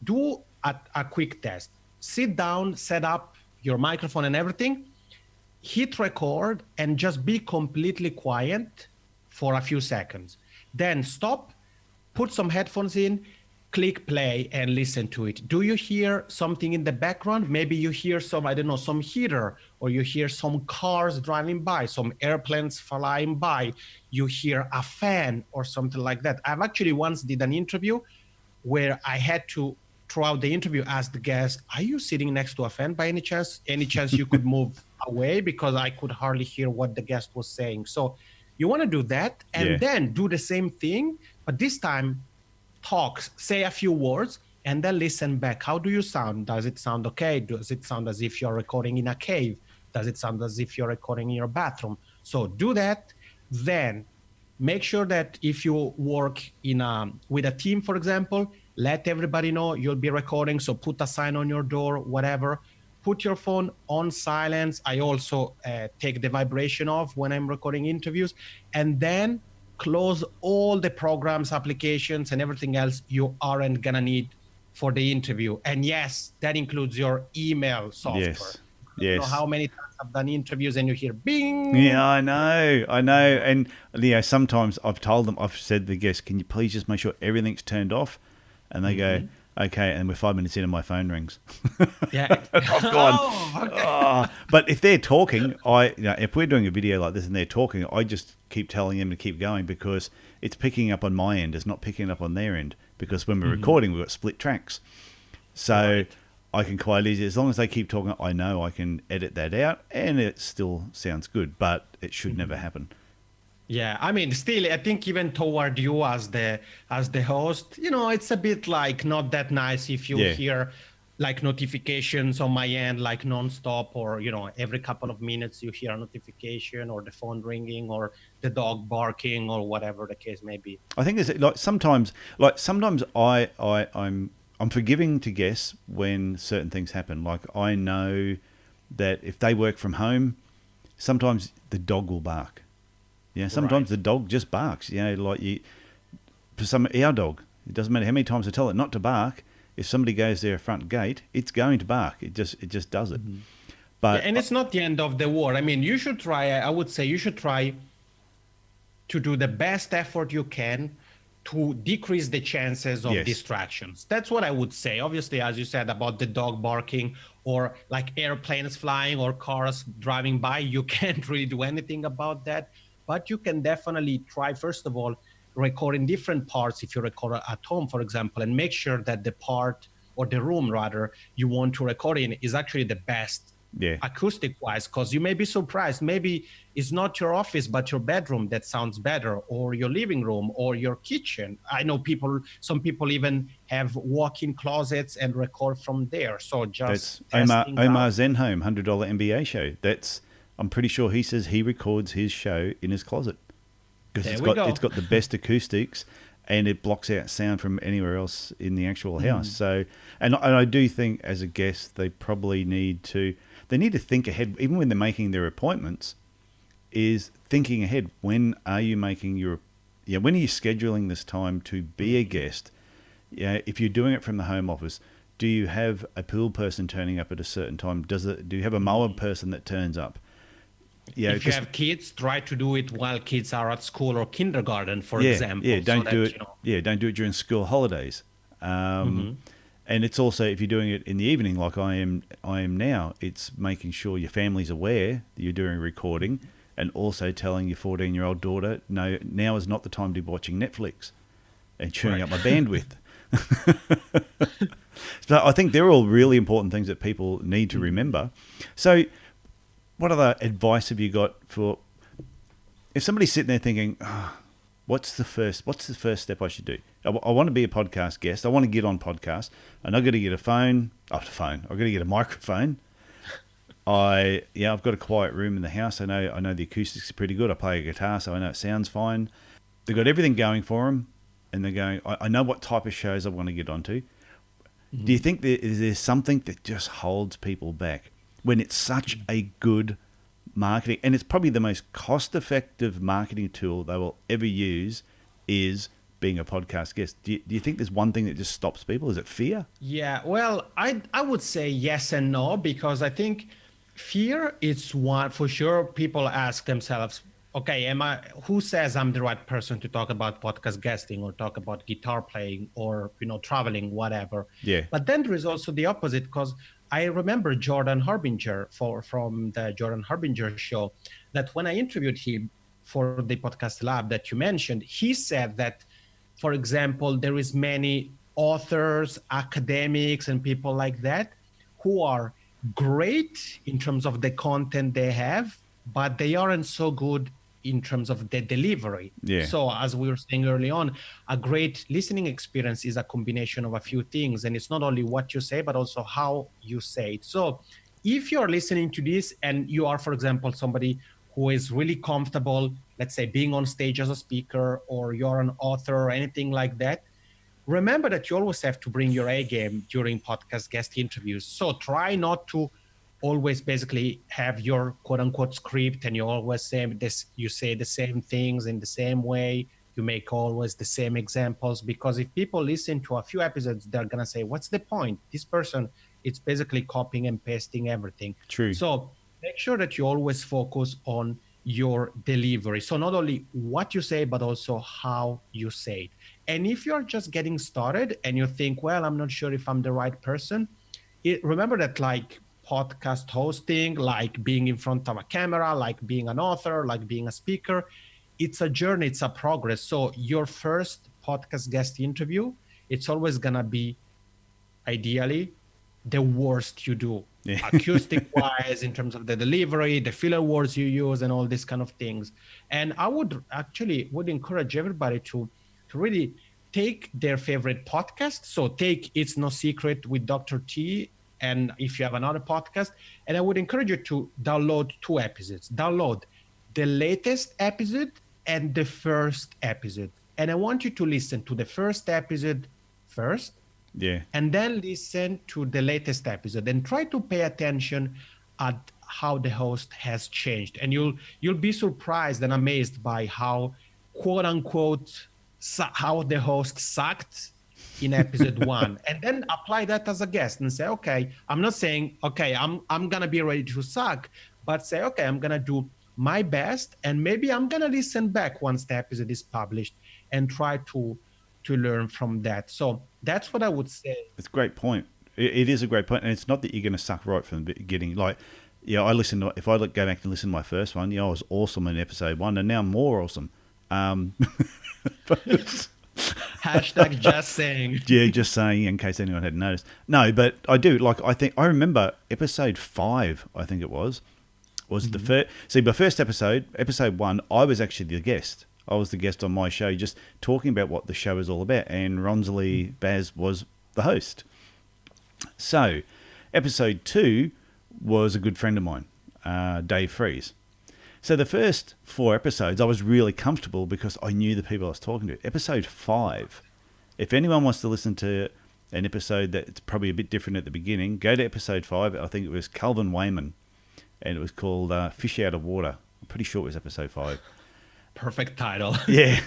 Speaker 3: Do a quick test. Sit down, set up your microphone and everything, hit record, and just be completely quiet for a few seconds. Then stop, put some headphones in, click play, and listen to it. Do you hear something in the background? Maybe you hear some heater, or you hear some cars driving by, some airplanes flying by. You hear a fan or something like that. I've actually once did an interview where I had to, throughout the interview, ask the guest, are you sitting next to a fan by any chance? Any chance you could move away? Because I could hardly hear what the guest was saying. So you want to do that, and then do the same thing, but this time talk, say a few words, and then listen back. How do you sound? Does it sound okay? Does it sound as if you're recording in a cave? Does it sound as if you're recording in your bathroom? So do that. Then make sure that if you work with a team, for example, let everybody know you'll be recording. So put a sign on your door, whatever. Put your phone on silence. I also take the vibration off when I'm recording interviews. And then close all the programs, applications, and everything else you aren't going to need for the interview. And yes, that includes your email software.
Speaker 2: Yes.
Speaker 3: You know how many times I've done interviews and you hear bing.
Speaker 2: Yeah, I know. And sometimes I've said to the guest, can you please just make sure everything's turned off? And they go, okay, and we're 5 minutes in and my phone rings.
Speaker 3: Yeah.
Speaker 2: I've gone, okay. But if they're talking, if we're doing a video like this and they're talking, I just keep telling them to keep going, because it's picking up on my end. It's not picking up on their end, because when we're recording, we've got split tracks. So I can quite easily, as long as they keep talking, I know I can edit that out and it still sounds good, but it should never happen.
Speaker 3: Yeah, still, I think even toward you as the host, it's a bit like not that nice if you hear like notifications on my end, like nonstop, or every couple of minutes you hear a notification, or the phone ringing, or the dog barking, or whatever the case may be.
Speaker 2: I think there's sometimes I'm forgiving to guests when certain things happen. Like, I know that if they work from home, sometimes the dog will bark. Yeah, sometimes the dog just barks. Our dog, it doesn't matter how many times I tell it not to bark, If somebody goes their front gate, it's going to bark. It just does it. But
Speaker 3: and it's not the end of the world. I mean, you should try. I would say you should try to do the best effort you can to decrease the chances of distractions. That's what I would say. Obviously, as you said about the dog barking or like airplanes flying or cars driving by, you can't really do anything about that. But you can definitely try, first of all, recording different parts if you record at home, for example, and make sure that the part or the room rather you want to record in is actually the best acoustic wise, because you may be surprised. Maybe it's not your office, but your bedroom that sounds better, or your living room or your kitchen. I know some people even have walk-in closets and record from there. So just
Speaker 2: that's Omar Zenhome, $100 MBA show. I'm pretty sure he says he records his show in his closet because it's got the best acoustics and it blocks out sound from anywhere else in the actual house. So, and I do think as a guest, they probably need to think ahead, even when they're making their appointments, is thinking ahead. When are you making when are you scheduling this time to be a guest? Yeah, if you're doing it from the home office, do you have a pool person turning up at a certain time? Do you have a mower person that turns up? Yeah,
Speaker 3: if you have kids, try to do it while kids are at school or kindergarten, for example.
Speaker 2: Yeah, don't do it during school holidays. And it's also, if you're doing it in the evening, like I am now, it's making sure your family's aware that you're doing recording, and also telling your 14-year-old daughter, no, now is not the time to be watching Netflix and chewing up my bandwidth. So I think they're all really important things that people need to remember. So what other advice have you got for if somebody's sitting there thinking, what's the first step I should do? I want to be a podcast guest. I want to get on podcasts, and I've got to get I've got to get a microphone. I've got a quiet room in the house. I know the acoustics are pretty good. I play a guitar, so I know it sounds fine. They've got everything going for them, and they're going, I know what type of shows I want to get onto. Do you think there's something that just holds people back when it's such a good marketing, and it's probably the most cost-effective marketing tool they will ever use is being a podcast guest? Do you think there's one thing that just stops people? Is it fear?
Speaker 3: Yeah, well, I would say yes and no, because I think fear is one for sure. People ask themselves, okay, who says I'm the right person to talk about podcast guesting or talk about guitar playing or, traveling, whatever.
Speaker 2: Yeah.
Speaker 3: But then there is also the opposite, because I remember Jordan Harbinger from the Jordan Harbinger show, that when I interviewed him for the podcast lab that you mentioned, he said that, for example, there is many authors, academics, and people like that who are great in terms of the content they have, but they aren't so good in terms of the delivery.
Speaker 2: Yeah.
Speaker 3: So as we were saying early on, a great listening experience is a combination of a few things. And it's not only what you say, but also how you say it. So if you're listening to this and you are, for example, somebody who is really comfortable, let's say being on stage as a speaker, or you're an author or anything like that, remember that you always have to bring your A game during podcast guest interviews. So try not to always basically have your quote unquote script and you always say this, you say the same things in the same way, you make always the same examples, because if people listen to a few episodes, they're going to say, what's the point? This person, it's basically copying and pasting everything.
Speaker 2: True.
Speaker 3: So make sure that you always focus on your delivery. So not only what you say, but also how you say it. And if you're just getting started and you think, well, I'm not sure if I'm the right person, remember that like podcast hosting, like being in front of a camera, like being an author, like being a speaker, it's a journey, it's a progress. So your first podcast guest interview, it's always gonna be ideally the worst you do, acoustic wise, in terms of the delivery, the filler words you use, and all these kind of things. And I would encourage everybody to really take their favorite podcast. So take It's No Secret with Dr. T, and if you have another podcast, and I would encourage you to download 2 episodes. Download the latest episode and the first episode. And I want you to listen to the first episode first, and then listen to the latest episode, and try to pay attention at how the host has changed. And you'll be surprised and amazed by how, quote unquote, how the host sucked in episode 1, and then apply that as a guest and say, okay, I'm not saying, okay, I'm going to be ready to suck, but say, okay, I'm going to do my best, and maybe I'm going to listen back once the episode is published and try to learn from that. So that's what I would say.
Speaker 2: It's a great point. It is a great point, and it's not that you're going to suck right from the beginning. Like, yeah, if I go back and listen to my first one, I was awesome in episode 1, and now I'm more awesome.
Speaker 3: Hashtag just saying.
Speaker 2: Yeah, just saying in case anyone hadn't noticed. No, but I do. Like, I remember episode 5, I think it was the first. See, my first episode 1, I was actually the guest. I was the guest on my show, just talking about what the show is all about, and Ronsley Baz was the host. So, episode 2 was a good friend of mine, Dave Freeze. So the first 4 episodes, I was really comfortable because I knew the people I was talking to. Episode 5, if anyone wants to listen to an episode that's probably a bit different at the beginning, go to episode 5. I think it was Calvin Wayman, and it was called Fish Out of Water. I'm pretty sure it was episode 5.
Speaker 3: Perfect title.
Speaker 2: Yeah.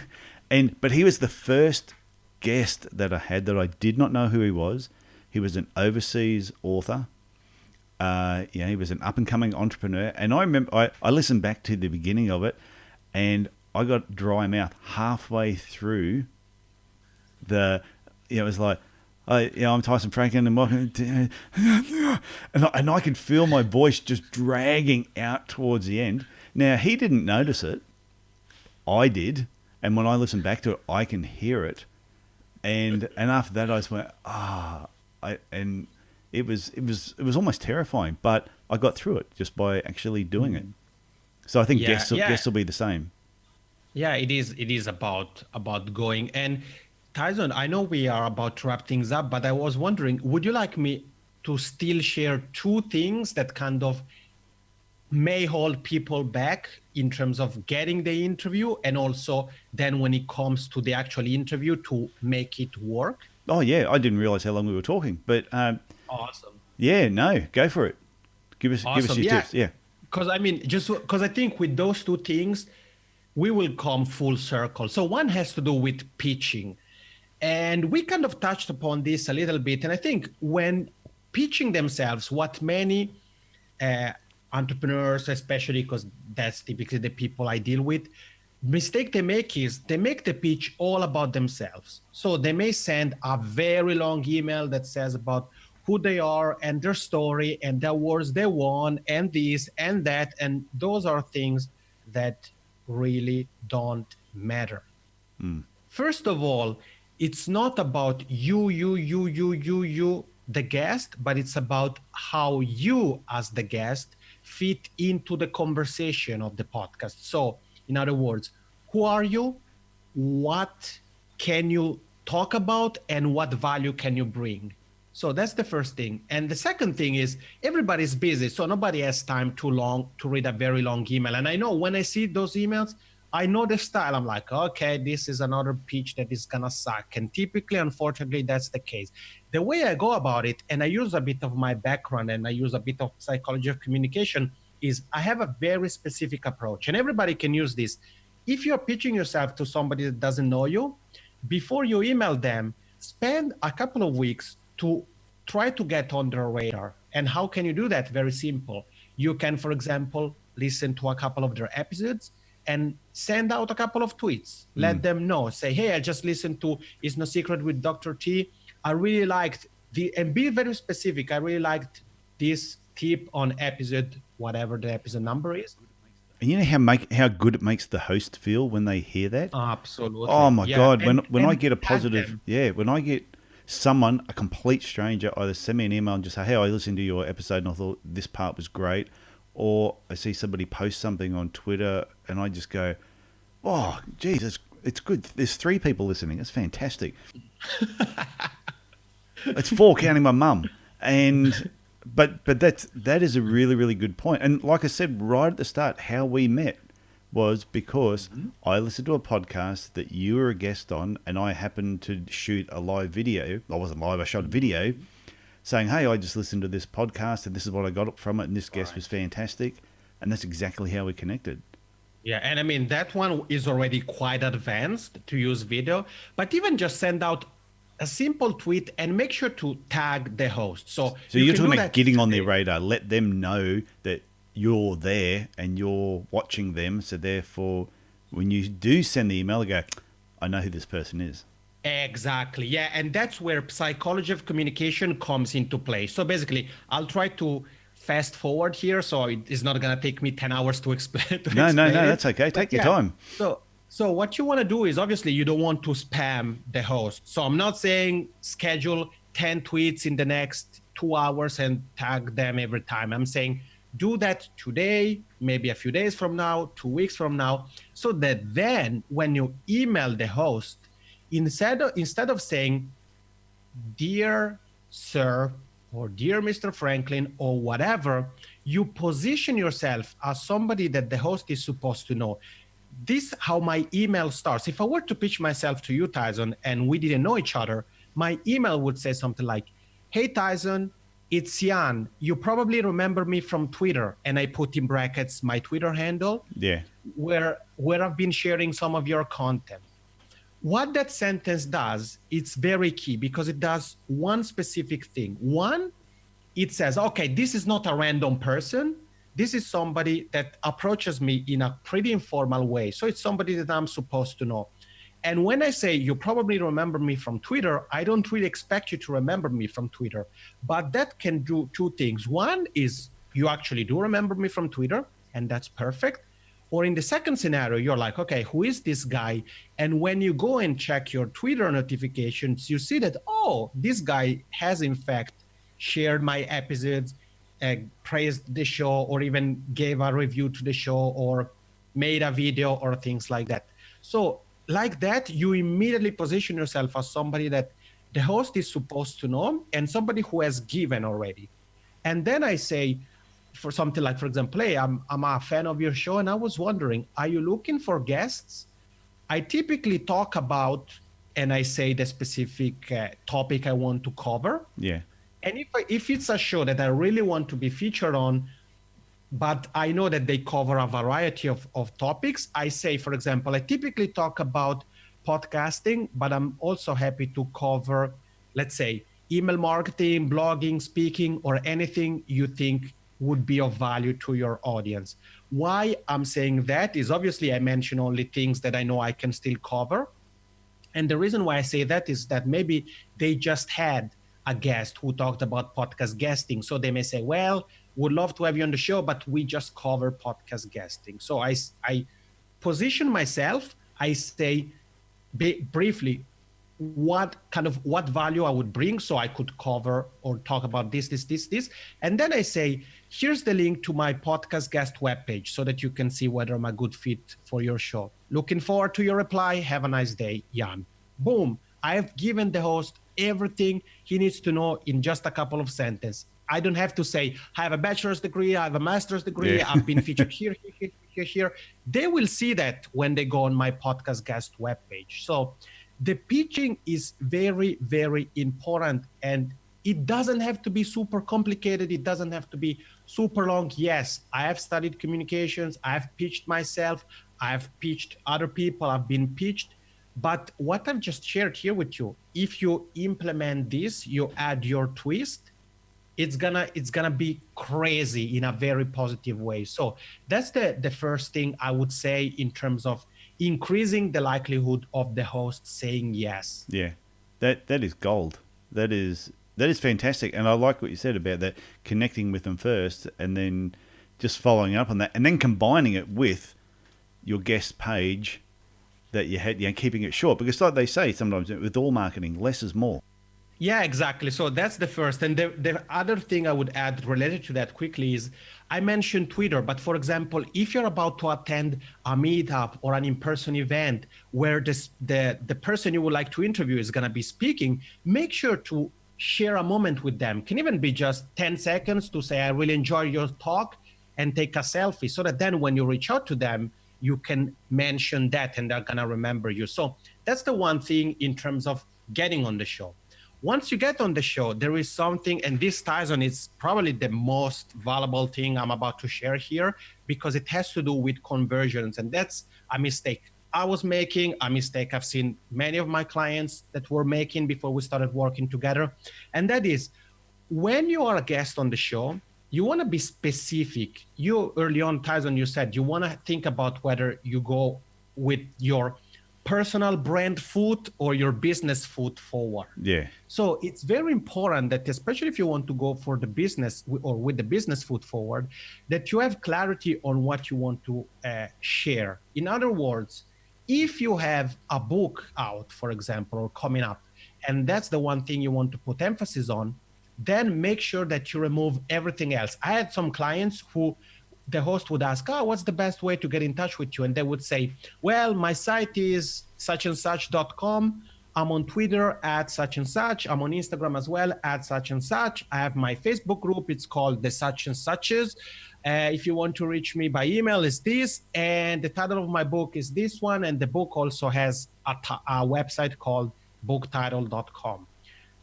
Speaker 2: But he was the first guest that I had that I did not know who he was. He was an overseas author. He was an up-and-coming entrepreneur. And I remember I listened back to the beginning of it, and I got dry mouth halfway through it was like, I'm Tyson Franklin, and I could feel my voice just dragging out towards the end. Now, he didn't notice it. I did. And when I listen back to it, I can hear it. And after that, I just went, and it was almost terrifying, but I got through it just by actually doing it. So I think guests will be the same.
Speaker 3: Yeah, it is about going. And Tyson, I know we are about to wrap things up, but I was wondering, would you like me to still share 2 things that kind of may hold people back in terms of getting the interview, and also then when it comes to the actual interview to make it work?
Speaker 2: Oh, yeah. I didn't realize how long we were talking, but
Speaker 3: awesome.
Speaker 2: Yeah, no, go for it. Give us your tips. Yeah.
Speaker 3: Because I think with those 2 things, we will come full circle. So one has to do with pitching. And we kind of touched upon this a little bit. And I think when pitching themselves, what many entrepreneurs, especially because that's typically the people I deal with, mistake they make is they make the pitch all about themselves. So they may send a very long email that says about who they are and their story and the awards they won and this and that. And those are things that really don't matter. First of all, it's not about you, the guest, but it's about how you as the guest fit into the conversation of the podcast. So in other words, who are you? What can you talk about? And what value can you bring? So that's the first thing. And the second thing is everybody's busy. So nobody has time too long to read a very long email. And I know when I see those emails, I know the style. I'm like, okay, this is another pitch that is going to suck. And typically, unfortunately, that's the case. The way I go about it, and I use a bit of my background and I use a bit of psychology of communication, is I have a very specific approach. And everybody can use this. If you're pitching yourself to somebody that doesn't know you, before you email them, spend a couple of weeks to try to get on their radar. And how can you do that? Very simple. You can, for example, listen to a couple of their episodes and send out a couple of tweets. Let them know. Say, hey, I just listened to It's No Secret with Dr. T. I really liked and be very specific. I really liked this tip on episode, whatever the episode number is.
Speaker 2: And you know how good it makes the host feel when they hear that?
Speaker 3: Absolutely.
Speaker 2: Oh my God. When I get a positive, when I get someone, a complete stranger, either send me an email and just say, hey, I listened to your episode and I thought this part was great. Or I see somebody post something on Twitter and I just go, oh, geez, it's good. There's 3 people listening. It's fantastic. It's 4 counting my mum. But that is a really, really good point. And like I said right at the start, how we met was because I listened to a podcast that you were a guest on and I happened to shoot a live video. I wasn't live, I shot a video saying, hey, I just listened to this podcast and this is what I got from it and this guest was fantastic. And that's exactly how we connected.
Speaker 3: Yeah, and I mean, that one is already quite advanced to use video, but even just send out a simple tweet and make sure to tag the host. So
Speaker 2: you're talking about getting on their radar, let them know that you're there and you're watching them. So therefore, when you do send the email, go, I know who this person is.
Speaker 3: Exactly. Yeah. And that's where psychology of communication comes into play. So basically, I'll try to fast forward here. So it's not going to take me 10 hours to explain.
Speaker 2: No, that's okay. Take your time.
Speaker 3: So what you want to do is obviously you don't want to spam the host. So I'm not saying schedule 10 tweets in the next 2 hours and tag them every time. I'm saying do that today, maybe a few days from now, 2 weeks from now, so that then when you email the host, instead of saying, dear sir, or dear Mr. Franklin, or whatever, you position yourself as somebody that the host is supposed to know. This is how my email starts. If I were to pitch myself to you, Tyson, and we didn't know each other, my email would say something like, hey, Tyson, it's Yann. You probably remember me from Twitter. And I put in brackets my Twitter handle, where I've been sharing some of your content. What that sentence does, it's very key because it does one specific thing. One, it says, okay, this is not a random person. This is somebody that approaches me in a pretty informal way. So it's somebody that I'm supposed to know. And when I say you probably remember me from Twitter, I don't really expect you to remember me from Twitter. But that can do two things. One is you actually do remember me from Twitter, and that's perfect. Or in the second scenario, you're like, okay, who is this guy? And when you go and check your Twitter notifications, you see that, oh, this guy has in fact shared my episodes, praised the show, or even gave a review to the show, or made a video, or things like that. So like that, you immediately position yourself as somebody that the host is supposed to know and somebody who has given already. And then I say, for something like, for example, hey, I'm a fan of your show, and I was wondering, are you looking for guests? I typically talk about, and I say the specific topic I want to cover.
Speaker 2: Yeah.
Speaker 3: And if it's a show that I really want to be featured on, but I know that they cover a variety of topics, I say, for example, I typically talk about podcasting, but I'm also happy to cover, let's say, email marketing, blogging, speaking, or anything you think would be of value to your audience. Why I'm saying that is obviously I mention only things that I know I can still cover. And the reason why I say that is that maybe they just had a guest who talked about podcast guesting. So they may say, well, would love to have you on the show, but we just cover podcast guesting. So I position myself, I say briefly what value I would bring so I could cover or talk about this. And then I say, here's the link to my podcast guest webpage so that you can see whether I'm a good fit for your show. Looking forward to your reply. Have a nice day, Yann. Boom. I have given the host everything he needs to know in just a couple of sentences. I don't have to say, I have a bachelor's degree, I have a master's degree, I've been featured here. They will see that when they go on my podcast guest webpage. So the pitching is very, very important, and it doesn't have to be super complicated. It doesn't have to be super long. Yes, I have studied communications. I've pitched myself. I've pitched other people. I've been pitched. But what I've just shared here with you, if you implement this, you add your twist, it's gonna be crazy in a very positive way. So that's the first thing I would say in terms of increasing the likelihood of the host saying yes.
Speaker 2: Yeah, that is gold. That is fantastic. And I like what you said about that, connecting with them first and then just following up on that and then combining it with your guest page that you had, keeping it short. Because like they say sometimes with all marketing, less is more.
Speaker 3: Yeah, exactly. So that's the first. And the other thing I would add related to that quickly is I mentioned Twitter, but for example, if you're about to attend a meetup or an in-person event where the person you would like to interview is going to be speaking, make sure to share a moment with them. Can even be just 10 seconds to say, I really enjoyed your talk, and take a selfie so that then when you reach out to them, you can mention that and they're going to remember you. So that's the one thing in terms of getting on the show. Once you get on the show, there is something, and this ties on, it's probably the most valuable thing I'm about to share here because it has to do with conversions, and that's a mistake I was making a mistake I've seen many of my clients that were making before we started working together. And that is, when you are a guest on the show, you want to be specific. You early on, Tyson, you said you want to think about whether you go with your personal brand foot or your business foot forward.
Speaker 2: Yeah.
Speaker 3: So it's very important that, especially if you want to go for the business or with the business foot forward, that you have clarity on what you want to share. In other words, if you have a book out, for example, or coming up, and that's the one thing you want to put emphasis on, then make sure that you remove everything else. I had some clients who the host would ask, what's the best way to get in touch with you? And they would say, well, my site is suchandsuch.com. I'm on Twitter at such and such. I'm on Instagram as well at such and such. I have my Facebook group. It's called the Such and Suches. If you want to reach me by email, is this. And the title of my book is this one. And the book also has a website called booktitle.com.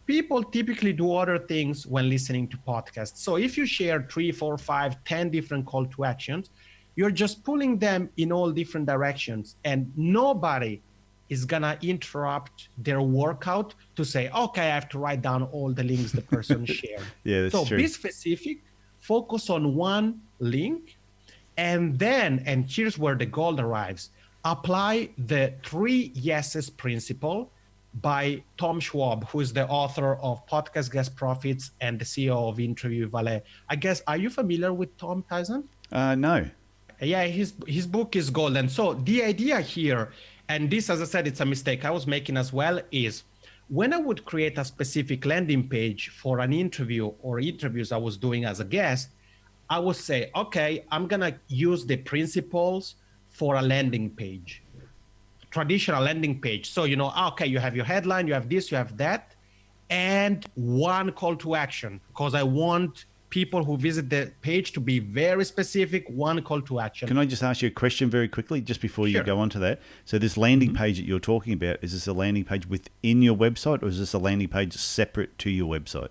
Speaker 3: People typically do other things when listening to podcasts. So if you share 3, 4, 5, 10 different call to actions, you're just pulling them in all different directions. And nobody is going to interrupt their workout to say, okay, I have to write down all the links the person shared.
Speaker 2: Yeah, that's
Speaker 3: so
Speaker 2: true.
Speaker 3: Be specific, focus on one link, and then, and here's where the gold arrives, apply the 3 yeses principle by Tom Schwab, who is the author of Podcast Guest Profits and the CEO of Interviewbased. I guess, are you familiar with Tom, Tyson?
Speaker 2: No.
Speaker 3: Yeah, his book is golden. So the idea here, and this, as I said, it's a mistake I was making as well, is when I would create a specific landing page for an interview or interviews I was doing as a guest, I would say, okay, I'm going to use the principles for a landing page. Traditional landing page. So, okay, you have your headline, you have this, you have that, and one call to action, because I want people who visit the page to be very specific, one call to action.
Speaker 2: Can I just ask you a question very quickly, just before you
Speaker 3: Sure.
Speaker 2: go on to that? So this landing page that you're talking about, is this a landing page within your website, or is this a landing page separate to your website?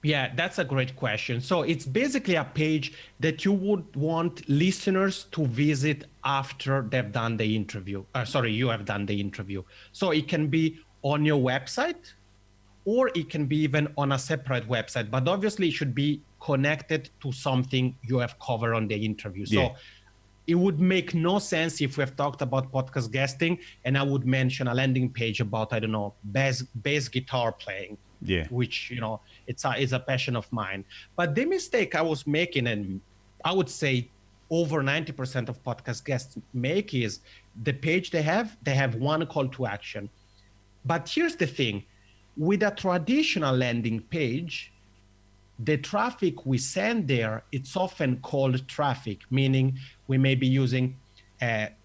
Speaker 3: Yeah, that's a great question. So it's basically a page that you would want listeners to visit after they've done the interview. You have done the interview. So it can be on your website, or it can be even on a separate website. But obviously, it should be connected to something you have covered on the interview. So
Speaker 2: Yeah.
Speaker 3: It would make no sense if we have talked about podcast guesting and I would mention a landing page about, I don't know, bass guitar playing.
Speaker 2: Yeah.
Speaker 3: Which, it's a passion of mine. But the mistake I was making, and I would say over 90% of podcast guests make, is the page they have one call to action. But here's the thing. With a traditional landing page, the traffic we send there, it's often called traffic, meaning we may be using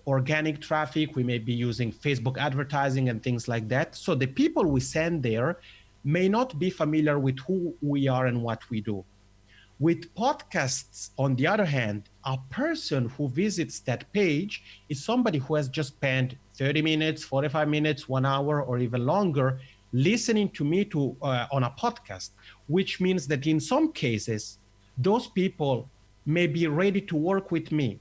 Speaker 3: organic traffic, we may be using Facebook advertising and things like that. So the people we send there may not be familiar with who we are and what we do. With podcasts, on the other hand, a person who visits that page is somebody who has just spent 30 minutes, 45 minutes, 1 hour, or even longer listening to me on a podcast, which means that in some cases, those people may be ready to work with me.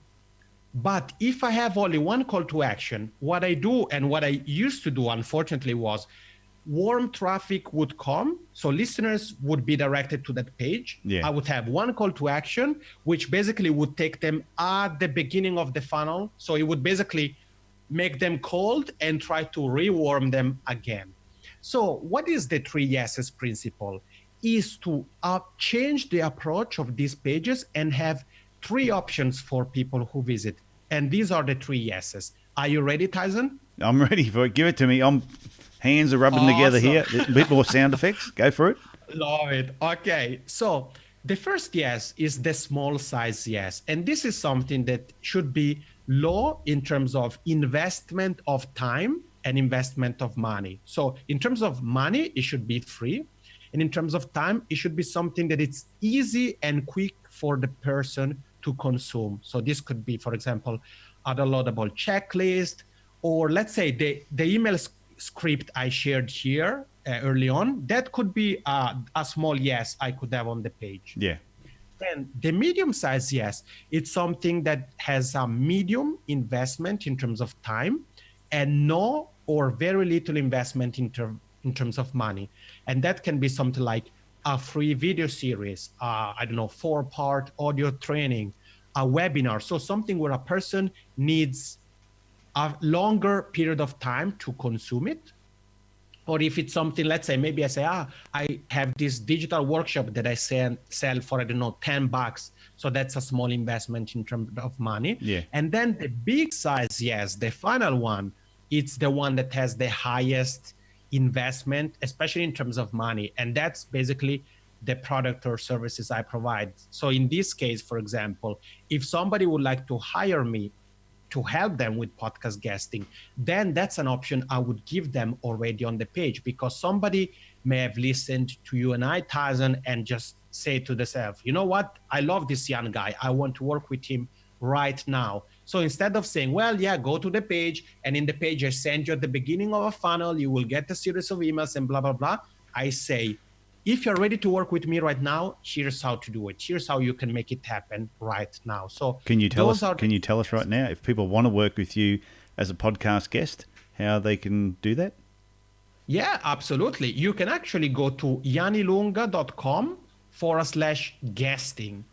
Speaker 3: But if I have only one call to action, what I do and what I used to do, unfortunately, was warm traffic would come. So listeners would be directed to that page.
Speaker 2: Yeah.
Speaker 3: I would have one call to action, which basically would take them at the beginning of the funnel. So it would basically make them cold and try to rewarm them again. So what is the 3 yeses principle? Is to change the approach of these pages and have 3 options for people who visit. And these are the 3 yeses. Are you ready, Tyson?
Speaker 2: I'm ready for it. Give it to me. Hands are rubbing together here. A bit more sound effects. Go for it.
Speaker 3: Love it. Okay. So the first yes is the small size yes. And this is something that should be low in terms of investment of time and investment of money. So in terms of money, it should be free. And in terms of time, it should be something that it's easy and quick for the person to consume. So this could be, for example, a downloadable checklist, or let's say the email script I shared here early on, that could be a small yes I could have on the page.
Speaker 2: Yeah.
Speaker 3: And the medium size yes, it's something that has a medium investment in terms of time, and no or very little investment in terms of money. And that can be something like a free video series, 4-part audio training, a webinar. So something where a person needs a longer period of time to consume it. Or if it's something, let's say, maybe I say, I have this digital workshop that I sell for, $10. So that's a small investment in terms of money.
Speaker 2: Yeah.
Speaker 3: And then the big size, yes, the final one, it's the one that has the highest investment, especially in terms of money. And that's basically the product or services I provide. So in this case, for example, if somebody would like to hire me to help them with podcast guesting, then that's an option I would give them already on the page, because somebody may have listened to you and I, Tyson, and just say to themselves, you know what, I love this young guy, I want to work with him right now. So instead of saying, well, yeah, go to the page, and in the page I send you at the beginning of a funnel, you will get a series of emails and blah, blah, blah, I say, if you're ready to work with me right now, here's how to do it. Here's how you can make it happen right now. So
Speaker 2: can you tell us right now, if people want to work with you as a podcast guest, how they can do that?
Speaker 3: Yeah, absolutely. You can actually go to yannilunga.com/guesting.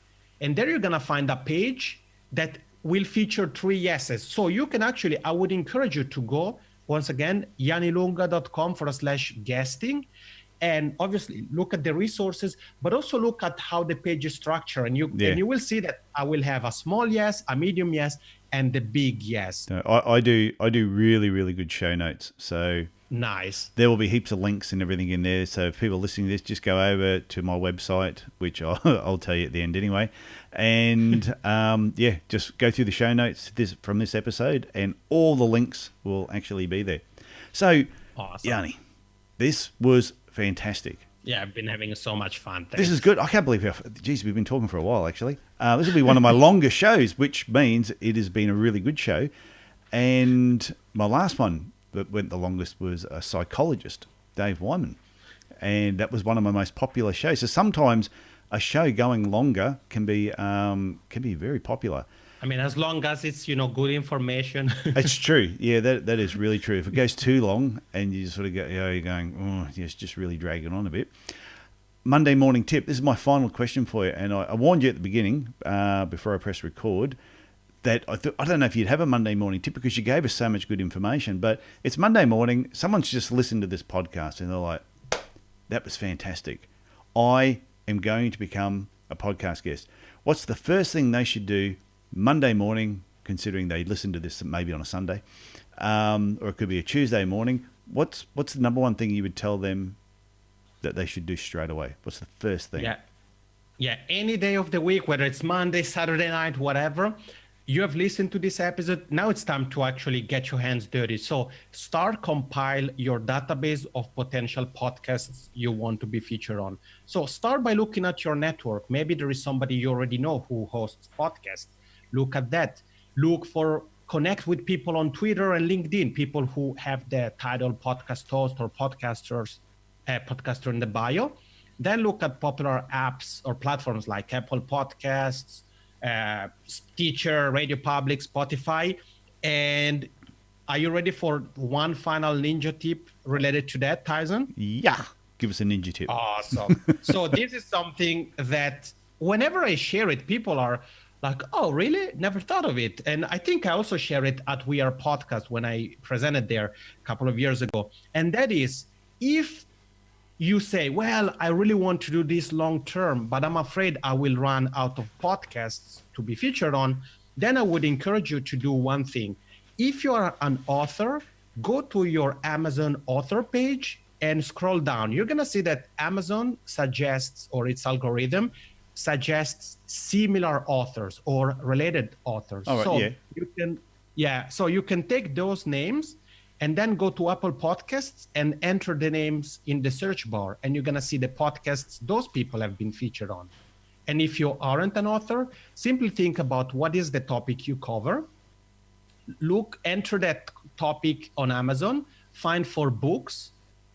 Speaker 3: And there you're going to find a page that will feature 3 yeses. So you can actually, I would encourage you to go, once again, yannilunga.com/guesting. And obviously look at the resources, but also look at how the page is structured. And you will see that I will have a small yes, a medium yes, and the big yes.
Speaker 2: I do really, really good show notes. So
Speaker 3: nice.
Speaker 2: There will be heaps of links and everything in there. So if people listening to this, just go over to my website, which I'll tell you at the end anyway. And just go through the show notes from this episode, and all the links will actually be there. So,
Speaker 3: awesome.
Speaker 2: Yanni, this was fantastic.
Speaker 3: Yeah, I've been having so much fun. Thanks.
Speaker 2: This is good. I can't believe we've been talking for a while, actually. This will be one of my longest shows, which means it has been a really good show. And my last one that went the longest was a psychologist, Dave Wyman. And that was one of my most popular shows. So sometimes a show going longer can be very popular.
Speaker 3: I mean, as long as it's, good information.
Speaker 2: It's true. Yeah, that is really true. If it goes too long and you sort of go, you're going, it's just really dragging on a bit. Monday morning tip. This is my final question for you. And I warned you at the beginning, before I press record, that I don't know if you'd have a Monday morning tip, because you gave us so much good information, but it's Monday morning. Someone's just listened to this podcast and they're like, that was fantastic. I am going to become a podcast guest. What's the first thing they should do Monday morning, considering they listen to this maybe on a Sunday, or it could be a Tuesday morning? What's the number one thing you would tell them that they should do straight away? What's the first thing?
Speaker 3: Yeah. Any day of the week, whether it's Monday, Saturday night, whatever, you have listened to this episode. Now it's time to actually get your hands dirty. So compile your database of potential podcasts you want to be featured on. So start by looking at your network. Maybe there is somebody you already know who hosts podcasts. Look at that. Connect with people on Twitter and LinkedIn, people who have the title podcast host or podcaster in the bio. Then look at popular apps or platforms like Apple Podcasts, Stitcher, Radio Public, Spotify. And are you ready for one final ninja tip related to that, Tyson?
Speaker 2: Yeah. Give us a ninja tip.
Speaker 3: Awesome. So this is something that whenever I share it, people are like, oh, really? Never thought of it. And I think I also share it at We Are Podcast when I presented there a couple of years ago. And that is, if you say, well, I really want to do this long term, but I'm afraid I will run out of podcasts to be featured on, then I would encourage you to do one thing. If you are an author, go to your Amazon author page and scroll down. You're going to see that Amazon suggests, or its algorithm suggests, similar authors or related authors.
Speaker 2: All right,
Speaker 3: so you can take those names and then go to Apple Podcasts and enter the names in the search bar, and you're going to see the podcasts those people have been featured on. And if you aren't an author, simply think about what is the topic you cover. Enter that topic on Amazon, find for books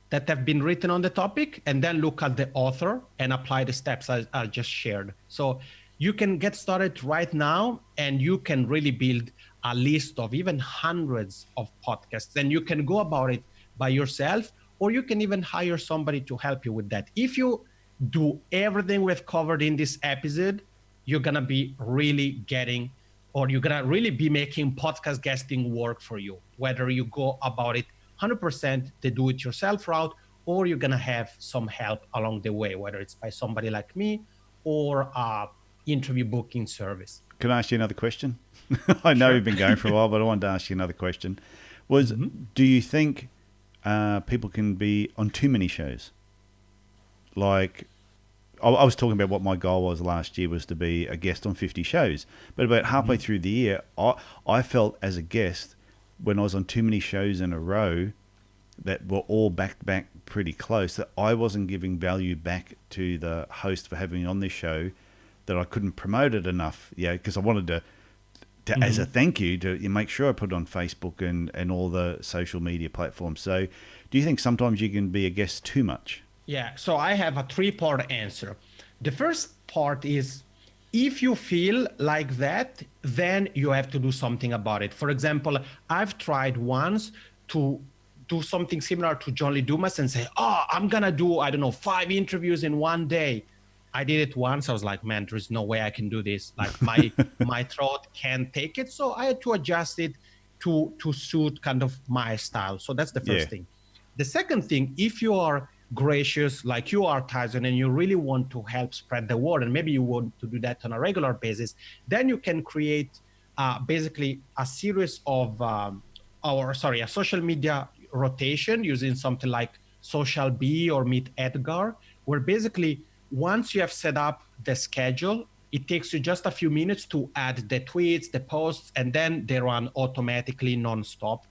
Speaker 3: that have been written on the topic, and then look at the author and apply the steps I just shared. So You can get started right now, and you can really build a list of even hundreds of podcasts. And you can go about it by yourself, or you can even hire somebody to help you with that. If you do everything we've covered in this episode, you're going to be really getting, or you're going to really be making podcast guesting work for you, whether you go about it 100% the do-it-yourself route, or you're going to have some help along the way, whether it's by somebody like me or a interview booking service.
Speaker 2: Can I ask you another question? I know you've been going for a while, but I wanted to ask you another question. Do you think people can be on too many shows? Like, I was talking about what my goal was last year was to be a guest on 50 shows. But about halfway through the year, I felt as a guest, when I was on too many shows in a row that were all back to back pretty close, that I wasn't giving value back to the host for having me on this show, that I couldn't promote it enough. Yeah, because I wanted to as a thank you, to make sure I put it on Facebook and all the social media platforms. So do you think sometimes you can be a guest too much?
Speaker 3: Yeah, so I have a 3-part answer. The first part is, if you feel like that, then you have to do something about it. For example, I've tried once to do something similar to John Lee Dumas and say, I'm going to do, 5 interviews in one day. I did it once. I was like, man, there's no way I can do this. Like my throat can't take it. So I had to adjust it to suit kind of my style. So that's the first thing. The second thing, if you are gracious like you are, Tyson, and you really want to help spread the word, and maybe you want to do that on a regular basis, then you can create basically a series of, a social media rotation using something like Social Bee or Meet Edgar, where basically once you have set up the schedule, it takes you just a few minutes to add the tweets, the posts, and then they run automatically nonstop.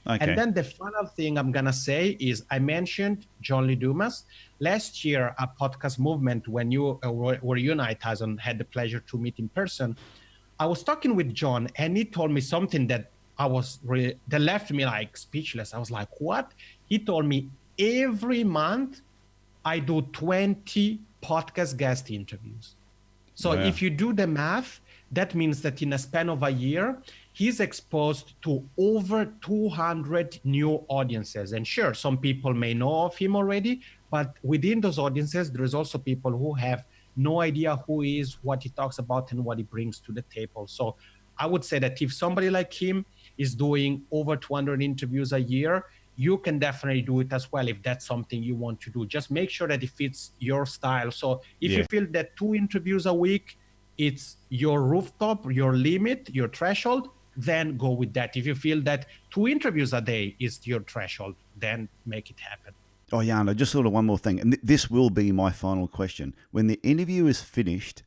Speaker 3: Okay. And then the final thing I'm going to say is, I mentioned John Lee Dumas. Last year, a podcast movement, when you were you and I, Tyson, had the pleasure to meet in person, I was talking with John, and he told me something that that left me like speechless. I was like, what? He told me, every month I do 20 podcast guest interviews. So if you do the math, that means that in a span of a year, he's exposed to over 200 new audiences. And sure, some people may know of him already, but within those audiences, there's also people who have no idea who he is, what he talks about, and what he brings to the table. So I would say that if somebody like him is doing over 200 interviews a year, you can definitely do it as well if that's something you want to do. Just make sure that it fits your style. So if you feel that 2 interviews a week, it's your rooftop, your limit, your threshold, then go with that. If you feel that 2 interviews a day is your threshold, then make it happen.
Speaker 2: Oh, Yann, I just thought of one more thing. And this will be my final question. When the interview is finished,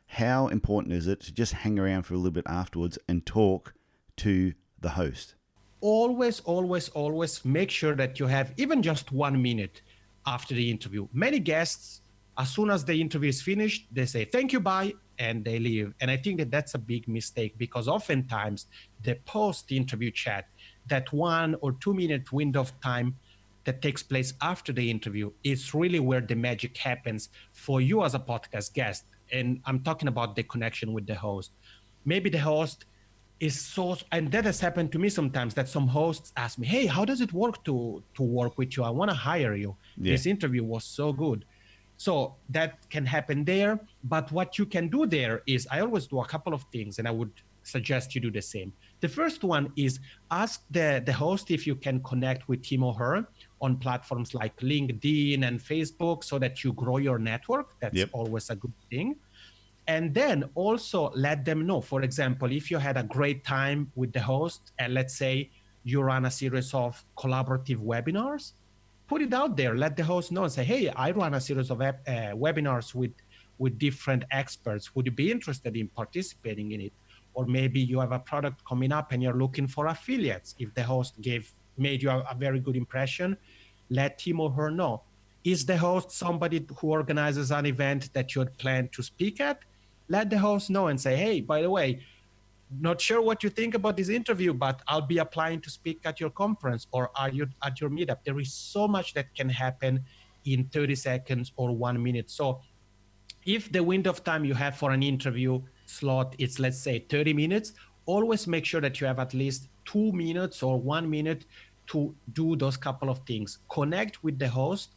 Speaker 2: how important is it to just hang around for a little bit afterwards and talk to the host?
Speaker 3: Always, always, always make sure that you have even just 1 minute after the interview. Many guests, as soon as the interview is finished, they say, thank you, bye, and they leave. And I think that that's a big mistake, because oftentimes the post-interview chat, that 1 or 2 minute window of time that takes place after the interview, is really where the magic happens for you as a podcast guest. And I'm talking about the connection with the host. Maybe the host is so, and that has happened to me sometimes, that some hosts ask me, hey, how does it work to work with you? I want to hire you. This interview was so good. So that can happen there. But what you can do there is, I always do a couple of things, and I would suggest you do the same. The first one is, ask the host if you can connect with him or her on platforms like LinkedIn and Facebook, so that you grow your network. That's always a good thing. And then also let them know, for example, if you had a great time with the host, and let's say you run a series of collaborative webinars, put it out there, let the host know and say, hey, I run a series of webinars with different experts. Would you be interested in participating in it? Or maybe you have a product coming up and you're looking for affiliates. If the host made you a very good impression, let him or her know. Is the host somebody who organizes an event that you had planned to speak at? Let the host know and say, hey, by the way, not sure what you think about this interview, but I'll be applying to speak at your conference, or are you at your meetup? There is so much that can happen in 30 seconds or 1 minute. So if the window of time you have for an interview slot is, let's say, 30 minutes, always make sure that you have at least 2 minutes or 1 minute to do those couple of things. Connect with the host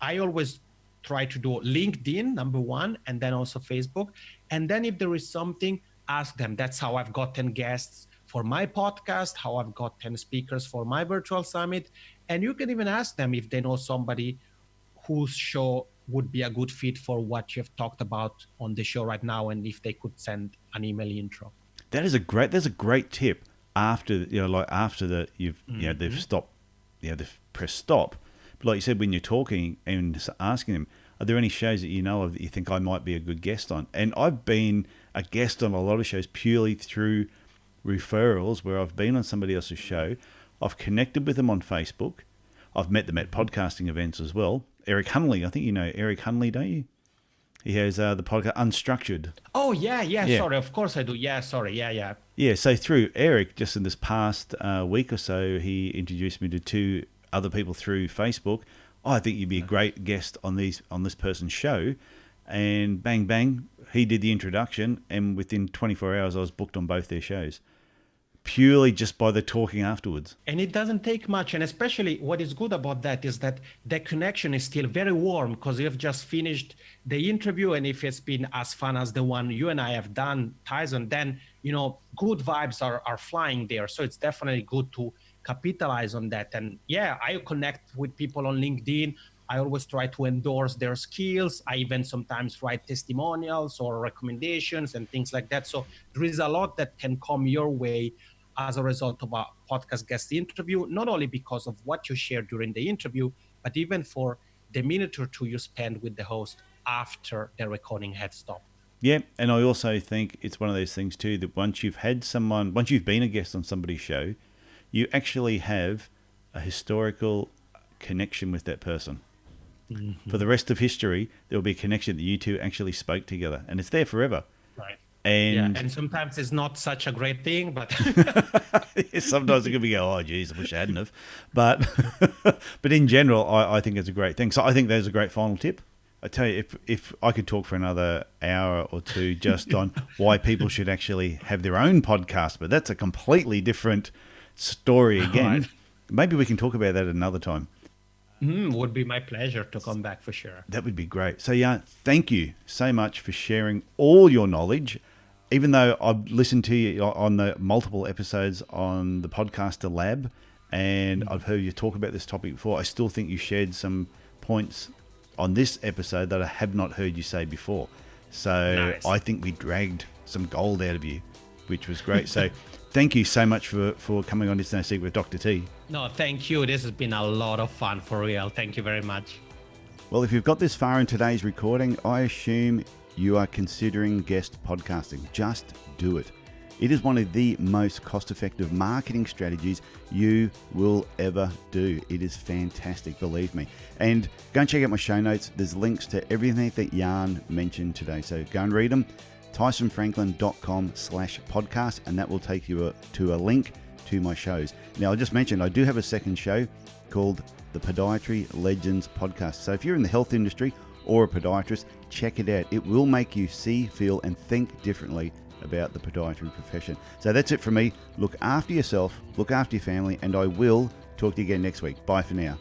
Speaker 3: I always try to do LinkedIn, number one, and then also Facebook. And then if there is something, ask them. That's how I've gotten guests for my podcast, how I've gotten speakers for my virtual summit. And you can even ask them if they know somebody whose show would be a good fit for what you've talked about on the show right now, and if they could send an email intro.
Speaker 2: That's a great tip. After they've stopped, they've pressed stop. But like you said, when you're talking and asking them, are there any shows that you know of that you think I might be a good guest on? And I've been a guest on a lot of shows purely through referrals, where I've been on somebody else's show. I've connected with them on Facebook. I've met them at podcasting events as well. Eric Hunley, I think you know Eric Hunley, don't you? He has the podcast Unstructured.
Speaker 3: Oh, yeah. Sorry, of course I do. Yeah, sorry. Yeah.
Speaker 2: Yeah, so through Eric, just in this past week or so, he introduced me to 2 other people through Facebook. Oh, I think you'd be a great guest on this person's show. And bang, bang, he did the introduction, and within 24 hours I was booked on both their shows. Purely just by the talking afterwards.
Speaker 3: And it doesn't take much. And especially what is good about that is that the connection is still very warm, because you've just finished the interview. And if it's been as fun as the one you and I have done, Tyson, then, good vibes are flying there. So it's definitely good to capitalize on that. And yeah, I connect with people on LinkedIn. I always try to endorse their skills. I even sometimes write testimonials or recommendations and things like that. So there is a lot that can come your way as a result of a podcast guest interview, not only because of what you share during the interview, but even for the minute or 2 you spend with the host after the recording had stopped.
Speaker 2: Yeah, and I also think it's one of those things too, that once you've been a guest on somebody's show, you actually have a historical connection with that person. Mm-hmm. For the rest of history, there will be a connection that you two actually spoke together, and it's there forever.
Speaker 3: Right.
Speaker 2: And
Speaker 3: sometimes it's not such a great thing, but
Speaker 2: sometimes it could be, oh, geez, I wish I hadn't have. But in general, I think it's a great thing. So I think there's a great final tip. I tell you, if I could talk for another hour or two just on why people should actually have their own podcast, but that's a completely different story again. Right. Maybe we can talk about that another time.
Speaker 3: Would be my pleasure to come back for sure.
Speaker 2: That would be great. So yeah, thank you so much for sharing all your knowledge. Even though I've listened to you on the multiple episodes on the Podcaster Lab, and I've heard you talk about this topic before, I still think you shared some points on this episode that I have not heard you say before. So nice. I think we dragged some gold out of you, which was great. So thank you so much for coming on It's No Secret with Dr. T.
Speaker 3: No, thank you. This has been a lot of fun, for real. Thank you very much.
Speaker 2: Well, if you've got this far in today's recording, I assume you are considering guest podcasting. Just do it. It is one of the most cost-effective marketing strategies you will ever do. It is fantastic, believe me. And go and check out my show notes. There's links to everything that Yann mentioned today. So go and read them. tysonfranklin.com/podcast, and that will take you to a link to my shows. Now, I just mentioned I do have a second show called the Podiatry Legends Podcast. So if you're in the health industry or a podiatrist, check it out. It will make you see, feel, and think differently about the podiatry profession. So that's it from me. Look after yourself, look after your family, and I will talk to you again next week. Bye for now.